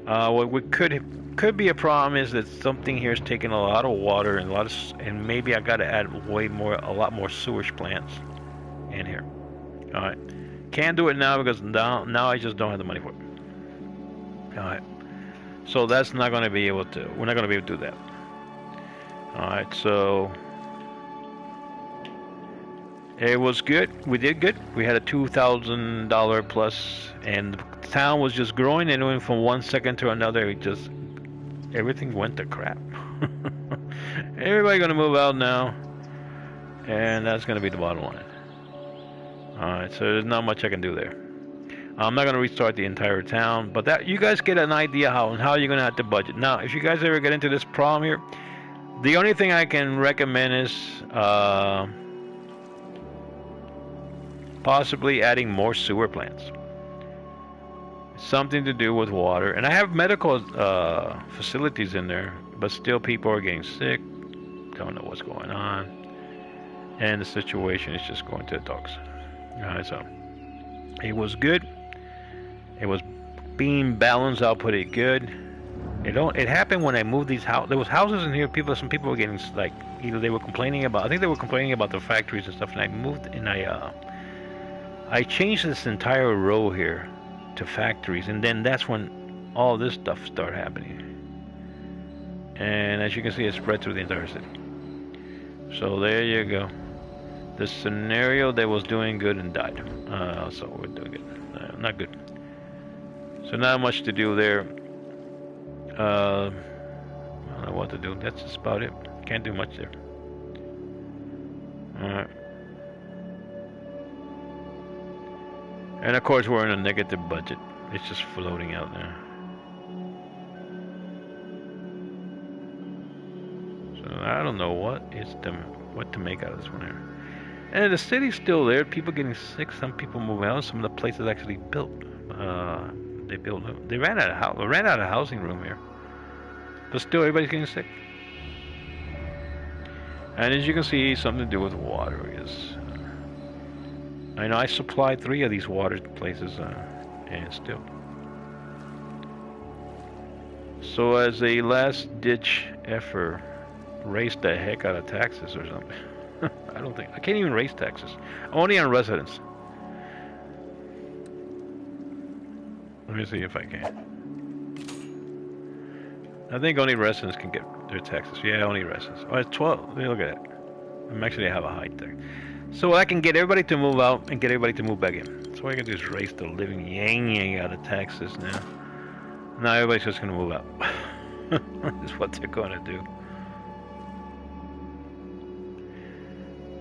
What we could be a problem is that something here is taking a lot of water and a lot of, and maybe I got to add a lot more sewage plants in here. All right, can't do it now because now I just don't have the money for it. All right, so that's not going to be able to. We're not going to be able to do that. All right, so it was good. We did good. We had a $2,000 plus, and the town was just growing and went from one second to another. It just everything went to crap. Everybody gonna move out now, and that's gonna be the bottom line. All right, so there's not much I can do there. I'm not gonna restart the entire town, but that you guys get an idea how you're gonna have to budget. Now, if you guys ever get into this problem here, the only thing I can recommend is possibly adding more sewer plants. Something to do with water. And I have medical facilities in there, but still people are getting sick. Don't know what's going on. And the situation is just going to the dogs. Alright, so it was good. It was being balanced out pretty good. It happened when I moved these houses. There was houses in here. Some people were getting like either they were complaining about. I think they were complaining about the factories and stuff. And I moved and I changed this entire row here to factories, and then that's when all this stuff started happening. And as you can see, it spread through the entire city. So there you go. The scenario that was doing good and died. So we're doing good. Not good. So not much to do there. I don't know what to do. That's just about it. Can't do much there. Alright. And of course we're in a negative budget. It's just floating out there. So I don't know what to make out of this one here. And the city's still there. People getting sick. Some people move out. Some of the places actually built. They ran out of housing room here. But still, everybody's getting sick. And as you can see, something to do with water is. I know I supplied 3 of these water places, and still. So as a last-ditch effort, raise the heck out of taxes or something. I can't even raise taxes. Only on residents. Let me see if I can. I think only residents can get their taxes. Yeah, only residents. Oh, it's 12. Look at that. I'm actually have a height there. So I can get everybody to move out and get everybody to move back in. So what I can do is raise the living yang out of taxes now. Now everybody's just going to move out. That's what they're going to do.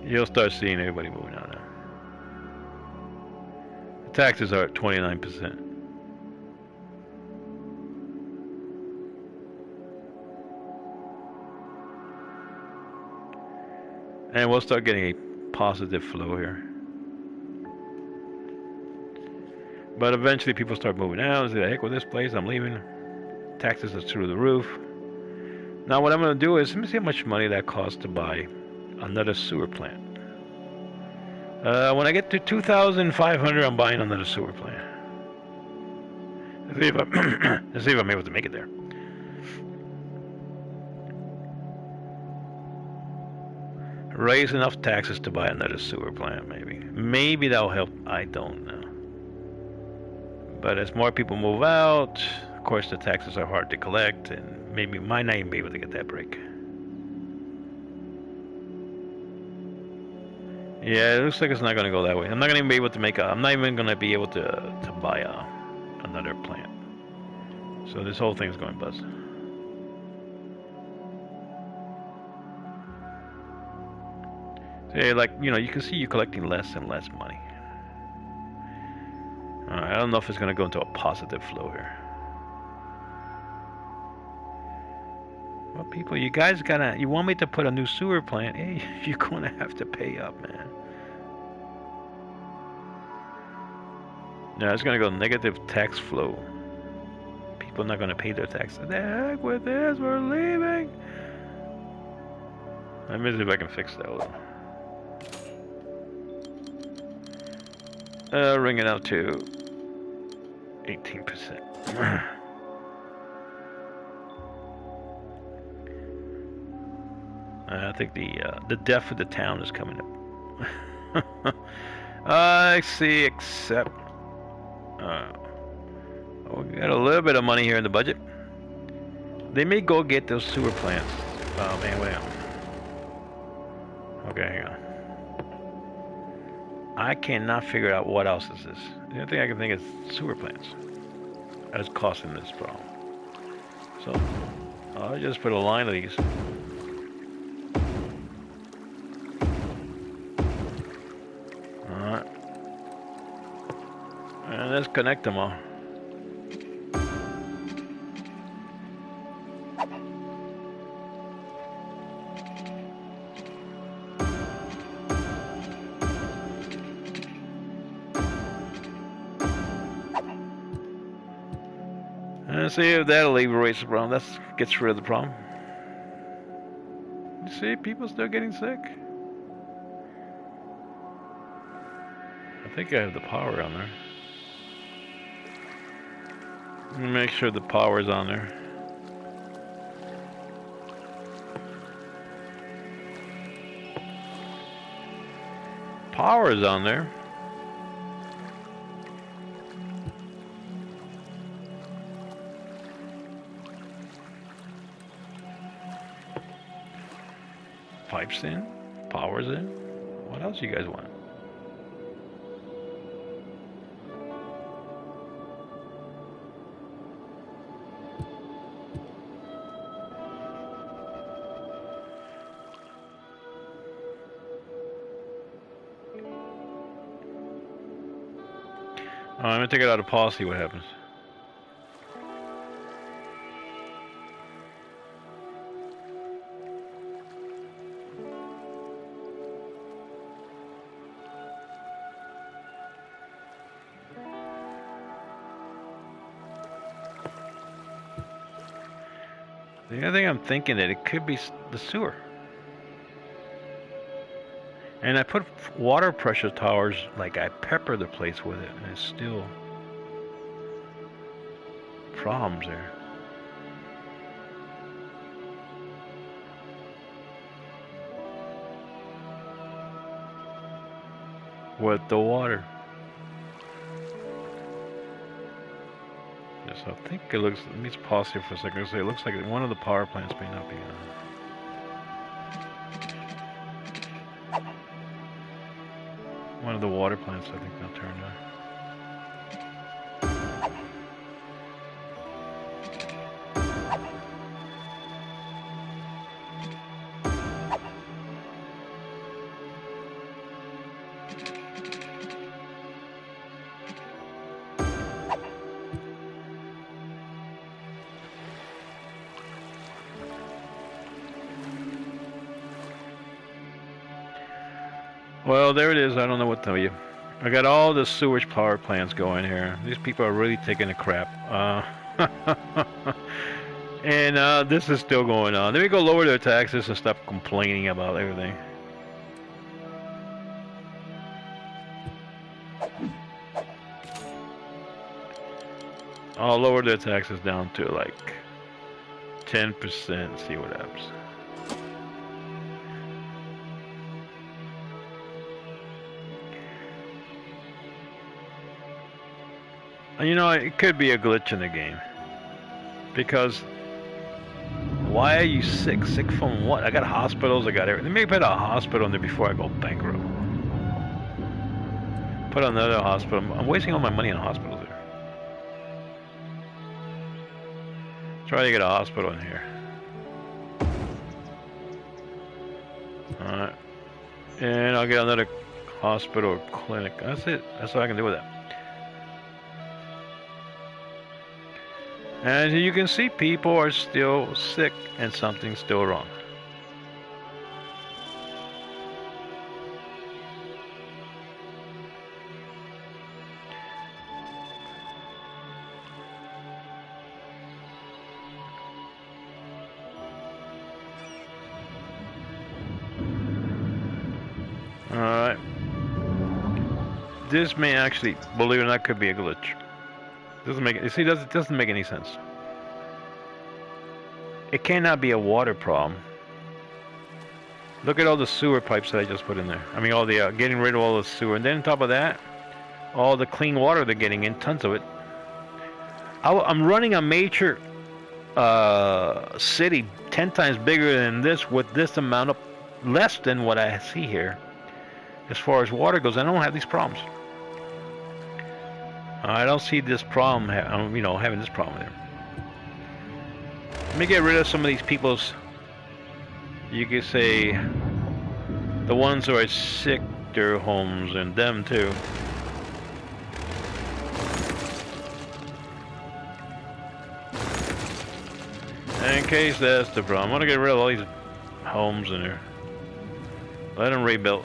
You'll start seeing everybody moving out now. The taxes are at 29%. And we'll start getting a positive flow here. But eventually people start moving out and say, the heck with this place, I'm leaving. Taxes are through the roof. Now what I'm going to do is, let me see how much money that costs to buy another sewer plant. When I get to 2,500, I'm buying another sewer plant. Let's see if I'm able to make it there. Raise enough taxes to buy another sewer plant, maybe. Maybe that'll help. I don't know. But as more people move out, of course the taxes are hard to collect, and maybe might not even be able to get that break. Yeah, it looks like it's not going to go that way. I'm not going to be able to make I'm not even going to be able to buy another plant. So this whole thing's going bust. So like, you know, you can see you're collecting less and less money. I don't know if it's going to go into a positive flow here. Well, people, you guys you want me to put a new sewer plant? Hey, you're going to have to pay up, man. No, it's going to go negative tax flow. People are not going to pay their taxes. The heck with this, we're leaving. Let me see if I can fix that a little. Ring it out to 18%. I think the death of the town is coming up. I see, except we got a little bit of money here in the budget. They may go get those sewer plants. Oh man, wait. Okay, hang on. I cannot figure out what else this is. The only thing I can think is sewer plants. That's causing this problem. So I'll just put a line of these. Alright. And let's connect them all. And see if that alleviates the problem. That gets rid of the problem. You see, people still getting sick. I think I have the power on there. Make sure the power is on there. Power is on there. Pipes in, power's in. What else you guys want? I'm gonna take it out of pause, see what happens. The other thing I'm thinking that it could be the sewer. And I put water pressure towers, like I pepper the place with it, and it's still problems there. With the water. Yes, I think it looks, let me just pause here for a second. It looks like one of the power plants may not be on. One of the water plants, I think, not turned on. Well, there it is. I don't know what to tell you. I got all the sewage power plants going here. These people are really taking a crap. And this is still going on. Let me go lower their taxes and stop complaining about everything. I'll lower their taxes down to like 10%, see what happens. You know, it could be a glitch in the game. Because why are you sick? Sick from what? I got hospitals, I got everything. Maybe put a hospital in there before I go bankrupt. Put another hospital. I'm wasting all my money on hospitals there. Try to get a hospital in here. Alright. And I'll get another hospital or clinic. That's it. That's what I can do with that. As you can see, people are still sick and something's still wrong. Alright. This may actually, believe it or not, could be a glitch. Doesn't make it. See, it doesn't make any sense. It cannot be a water problem. Look at all the sewer pipes that I just put in there. I mean, all the getting rid of all the sewer, and then on top of that, all the clean water they're getting in, tons of it. I'm running a major city 10 times bigger than this with this amount of less than what I see here. As far as water goes, I don't have these problems. I don't see this problem, having this problem there. Let me get rid of some of these people's, you could say, the ones who are sick, their homes, and them too. In case that's the problem, I'm gonna get rid of all these homes in there. Let them rebuild.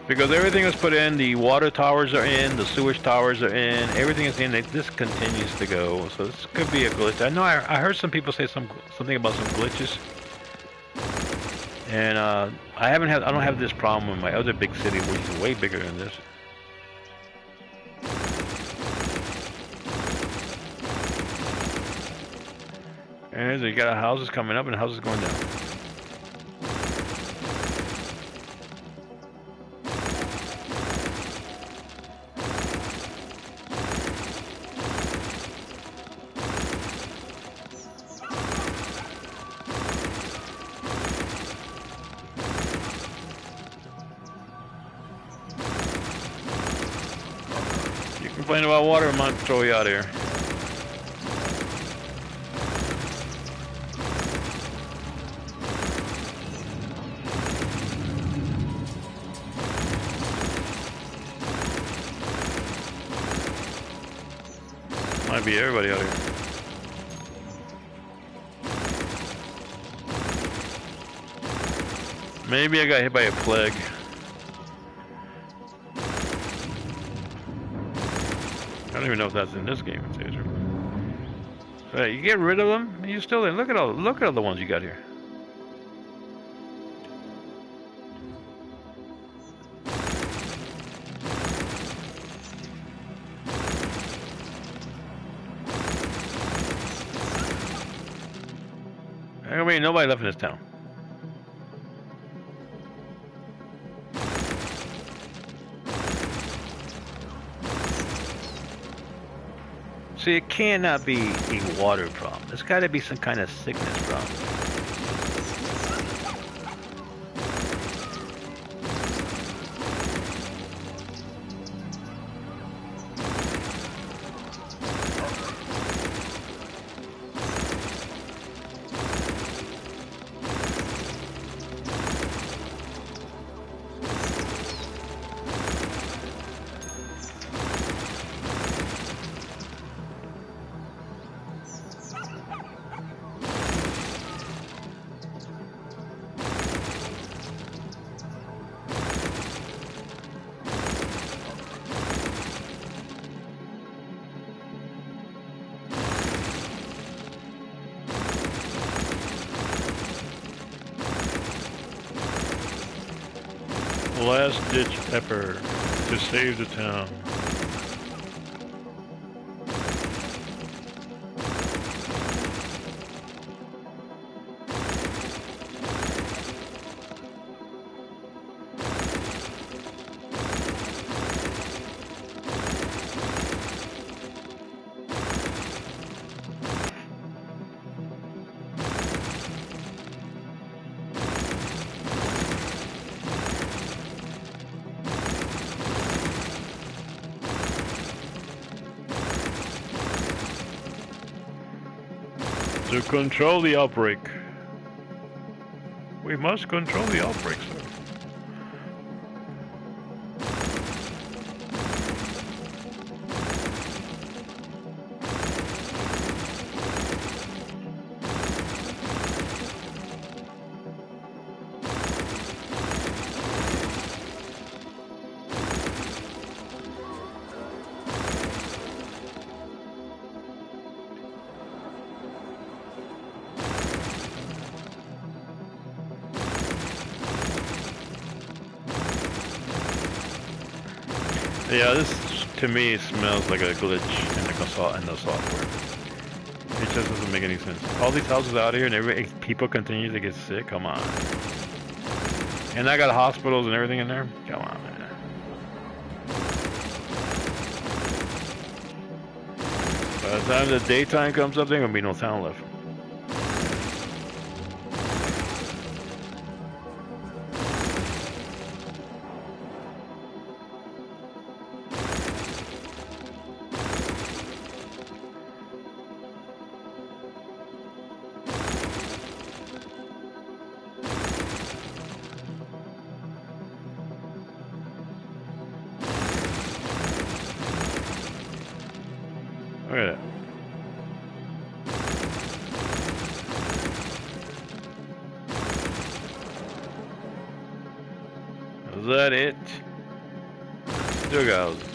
Because everything was put in, the water towers are in, the sewage towers are in, everything is in. This continues to go, so this could be a glitch. I know I heard some people say something about some glitches, and I don't have this problem in my other big city, which is way bigger than this. And you got houses coming up and houses going down. Complain about water, I might throw you out of here. Might be everybody out here. Maybe I got hit by a plague. I don't even know if that's in this game. So you get rid of them, and you're still in. Look at all the ones you got here. I mean, nobody left in this town. See, it cannot be a water problem. It's got to be some kind of sickness problem. Last-ditch effort to save the town. To control the outbreak. We must control the outbreak, sir. Yeah, this to me smells like a glitch in the software. It just doesn't make any sense. All these houses out here and people continue to get sick. Come on. And I got hospitals and everything in there. Come on, man. By the time the daytime comes up, there ain't gonna be no town left. Look at that. Is that it? Still got houses.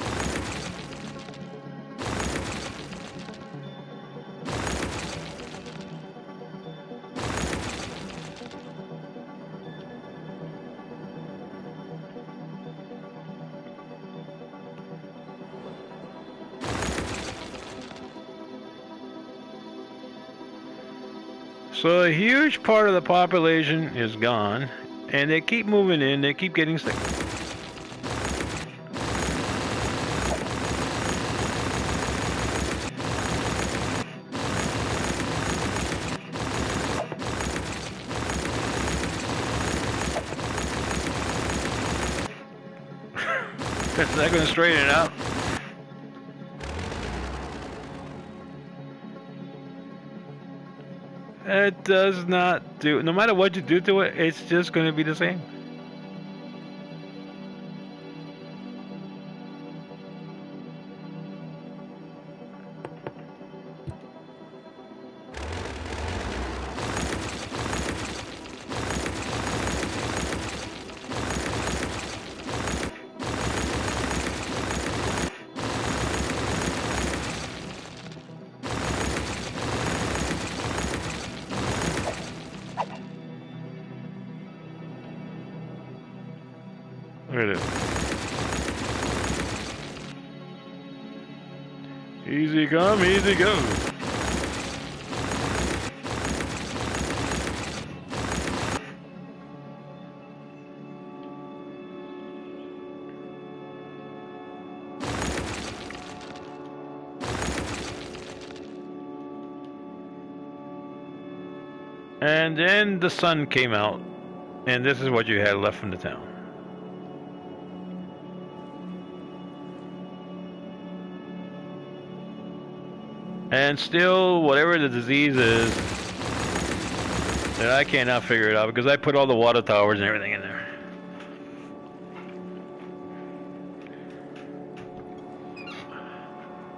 So a huge part of the population is gone, and they keep moving in, they keep getting sick. It's not going to straighten it out. It does not do, no matter what you do to it, it's just going to be the same. Look at it. Easy come, easy go. And then the sun came out, and this is what you had left from the town. And still, whatever the disease is, and I cannot figure it out because I put all the water towers and everything in there.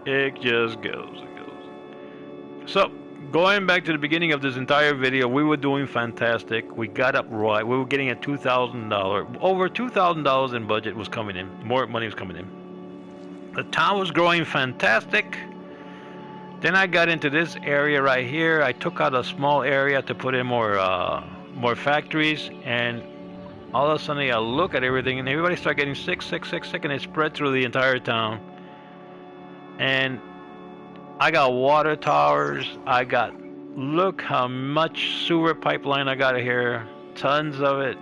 It just goes, it goes. So, going back to the beginning of this entire video, we were doing fantastic. We got up right. We were getting a $2,000, over $2,000 in budget was coming in. More money was coming in. The town was growing fantastic. Then I got into this area right here. I took out a small area to put in more factories, and all of a sudden I look at everything, and everybody started getting sick, and it spread through the entire town. And I got water towers. I got, look how much sewer pipeline I got here, tons of it,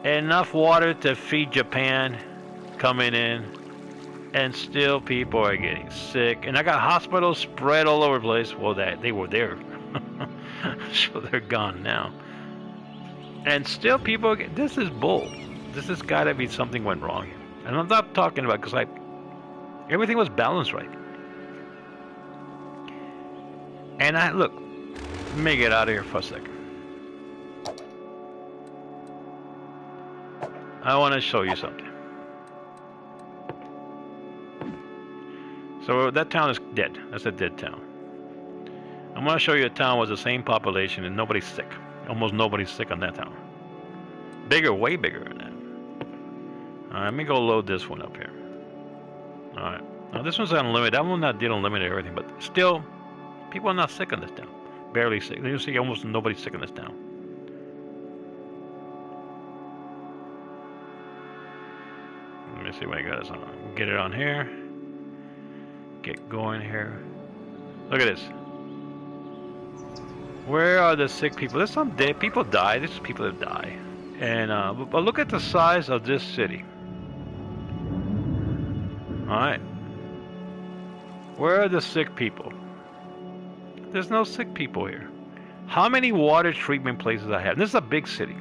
enough water to feed Japan coming in. And still people are getting sick. And I got hospitals spread all over the place. Well, they were there. So they're gone now. And still people this is bull. This has got to be something went wrong here. And I'm not talking about because everything was balanced right. And look, let me get out of here for a second. I want to show you something. So that town is dead. That's a dead town. I'm going to show you a town with the same population and nobody's sick. Almost nobody's sick on that town. Bigger, way bigger than that. Alright, let me go load this one up here. Alright. Now this one's unlimited. That one not did unlimited everything, but still, people are not sick on this town. Barely sick. You see almost nobody's sick in this town. Let me see what I got. Get it on here. Get going here. Look at this. Where are the sick people? There's some dead people die. There's people that die. And but look at the size of this city. All right. Where are the sick people? There's no sick people here. How many water treatment places I have? This is a big city.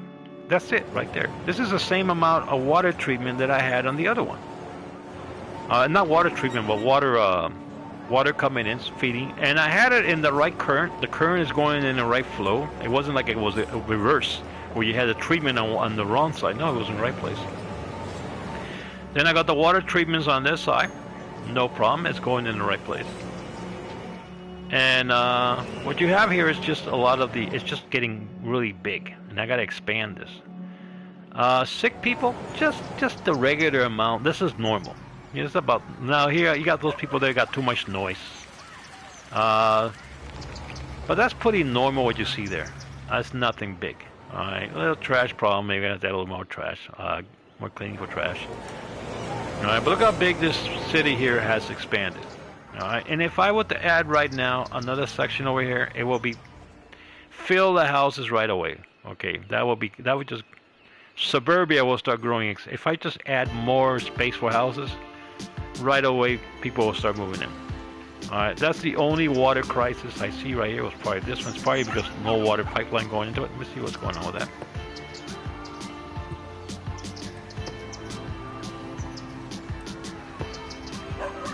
That's it right there. This is the same amount of water treatment that I had on the other one. Not water treatment, but water coming in, feeding. And I had it in the right current. The current is going in the right flow. It wasn't like it was a reverse, where you had the treatment on the wrong side. No, it was in the right place. Then I got the water treatments on this side. No problem. It's going in the right place. And what you have here is just a lot of it's just getting really big. And I got to expand this. Sick people, just the regular amount. This is normal. It's about, now here you got those people that got too much noise. But that's pretty normal what you see there. That's nothing big. Alright, a little trash problem. Maybe I have to add a little more trash. More cleaning for trash. Alright, but look how big this city here has expanded. Alright, and if I were to add right now another section over here, it will be fill the houses right away. Okay, that would just, suburbia will start growing. If I just add more space for houses, right away people will start moving in. Alright, that's the only water crisis I see right here. Was probably this one's probably because no water pipeline going into it. Let me see what's going on with that.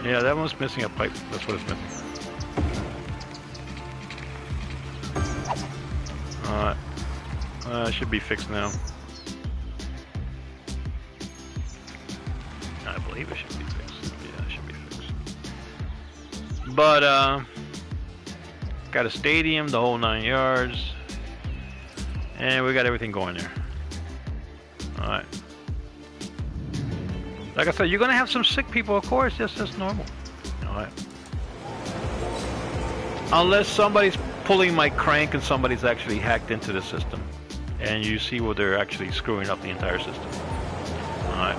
Yeah, that one's missing a pipe. That's what it's missing. Alright. It should be fixed now. I believe it should be fixed. Yeah, it should be fixed. But, got a stadium, the whole 9 yards. And we got everything going there. Alright. Like I said, you're going to have some sick people, of course. That's normal. Alright. Unless somebody's pulling my crank and somebody's actually hacked into the system. And you see where they're actually screwing up the entire system. Alright.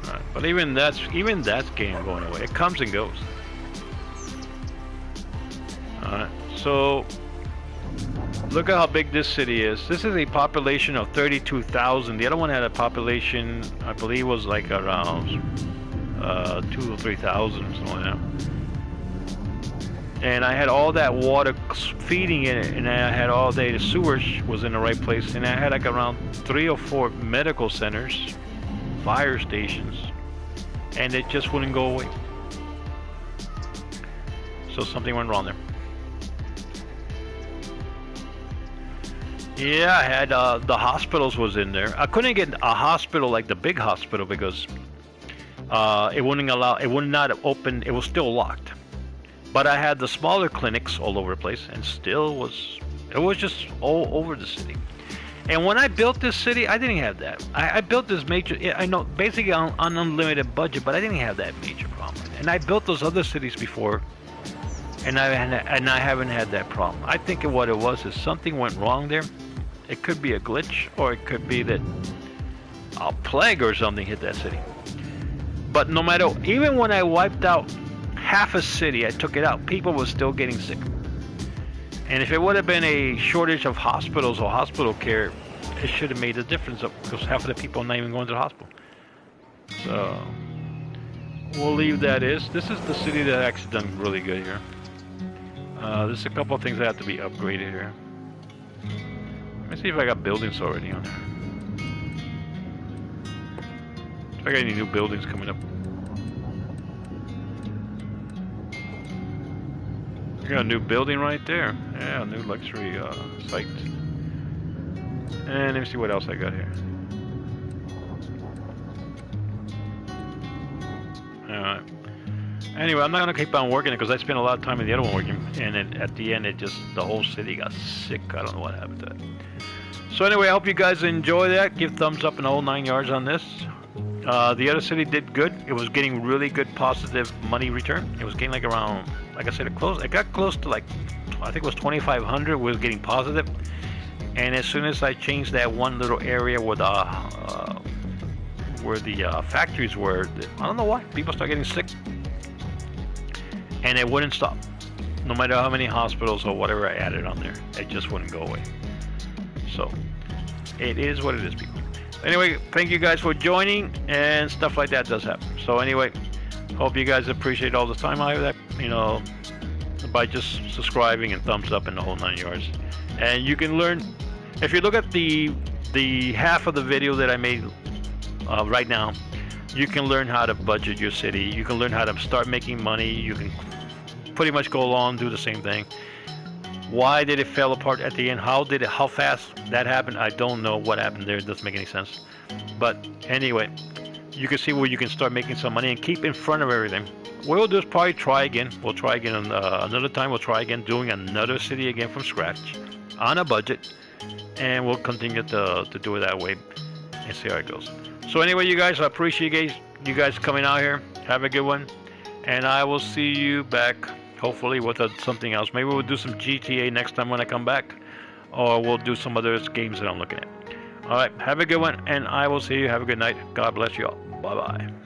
Alright. But even that's game going away. It comes and goes. Alright, so look at how big this city is. This is a population of 32,000. The other one had a population, I believe, was like around 2,000 or 3,000, something like that. And I had all that water feeding in it, and I had all day the sewage was in the right place, and I had like around 3 or 4 medical centers, fire stations, and it just wouldn't go away. So something went wrong there. Yeah, I had the hospitals was in there. I couldn't get a hospital like the big hospital because it wouldn't allow. It would not open. It was still locked. But I had the smaller clinics all over the place, and still it was just all over the city. And when I built this city, I didn't have that. I built this major. I know basically on an unlimited budget, but I didn't have that major problem. And I built those other cities before. And I haven't had that problem. I think what it was is something went wrong there. It could be a glitch, or it could be that a plague or something hit that city. But no matter, even when I wiped out half a city, I took it out, people were still getting sick. And if it would have been a shortage of hospitals or hospital care, it should have made a difference because half of the people are not even going to the hospital. So we'll leave that is. This is the city that actually done really good here. There's a couple of things that have to be upgraded here. Let me see if I got buildings already on there. If I got any new buildings coming up. I got a new building right there. Yeah, a new luxury site. And let me see what else I got here. Alright. Anyway, I'm not going to keep on working it because I spent a lot of time in the other one working, and at the end, the whole city got sick. I don't know what happened to it. So anyway, I hope you guys enjoy that. Give thumbs up and the whole 9 yards on this. The other city did good. It was getting really good positive money return. It was getting like around like I said, it got close to like, I think it was 2,500 was getting positive. And as soon as I changed that one little area where the factories were, I don't know why, people start getting sick. And it wouldn't stop. No matter how many hospitals or whatever I added on there, it just wouldn't go away. So, it is what it is, people. Anyway, thank you guys for joining, and stuff like that does happen. So anyway, hope you guys appreciate all the time I have that, you know, by just subscribing and thumbs up and the whole 9 yards. And you can learn, if you look at the half of the video that I made right now, you can learn how to budget your city. You can learn how to start making money. You can pretty much go along and do the same thing. Why did it fall apart at the end? How fast that happened? I don't know what happened there. It doesn't make any sense. But anyway, you can see where you can start making some money and keep in front of everything. What we'll do is probably try again. We'll try again another time. We'll try again doing another city again from scratch on a budget, and we'll continue to do it that way and see how it goes. So anyway, you guys, I appreciate you guys coming out here. Have a good one, and I will see you back. Hopefully with something else. Maybe we'll do some GTA next time when I come back, or we'll do some other games that I'm looking at. All right, have a good one, and I will see you. Have a good night. God bless you all. Bye-bye.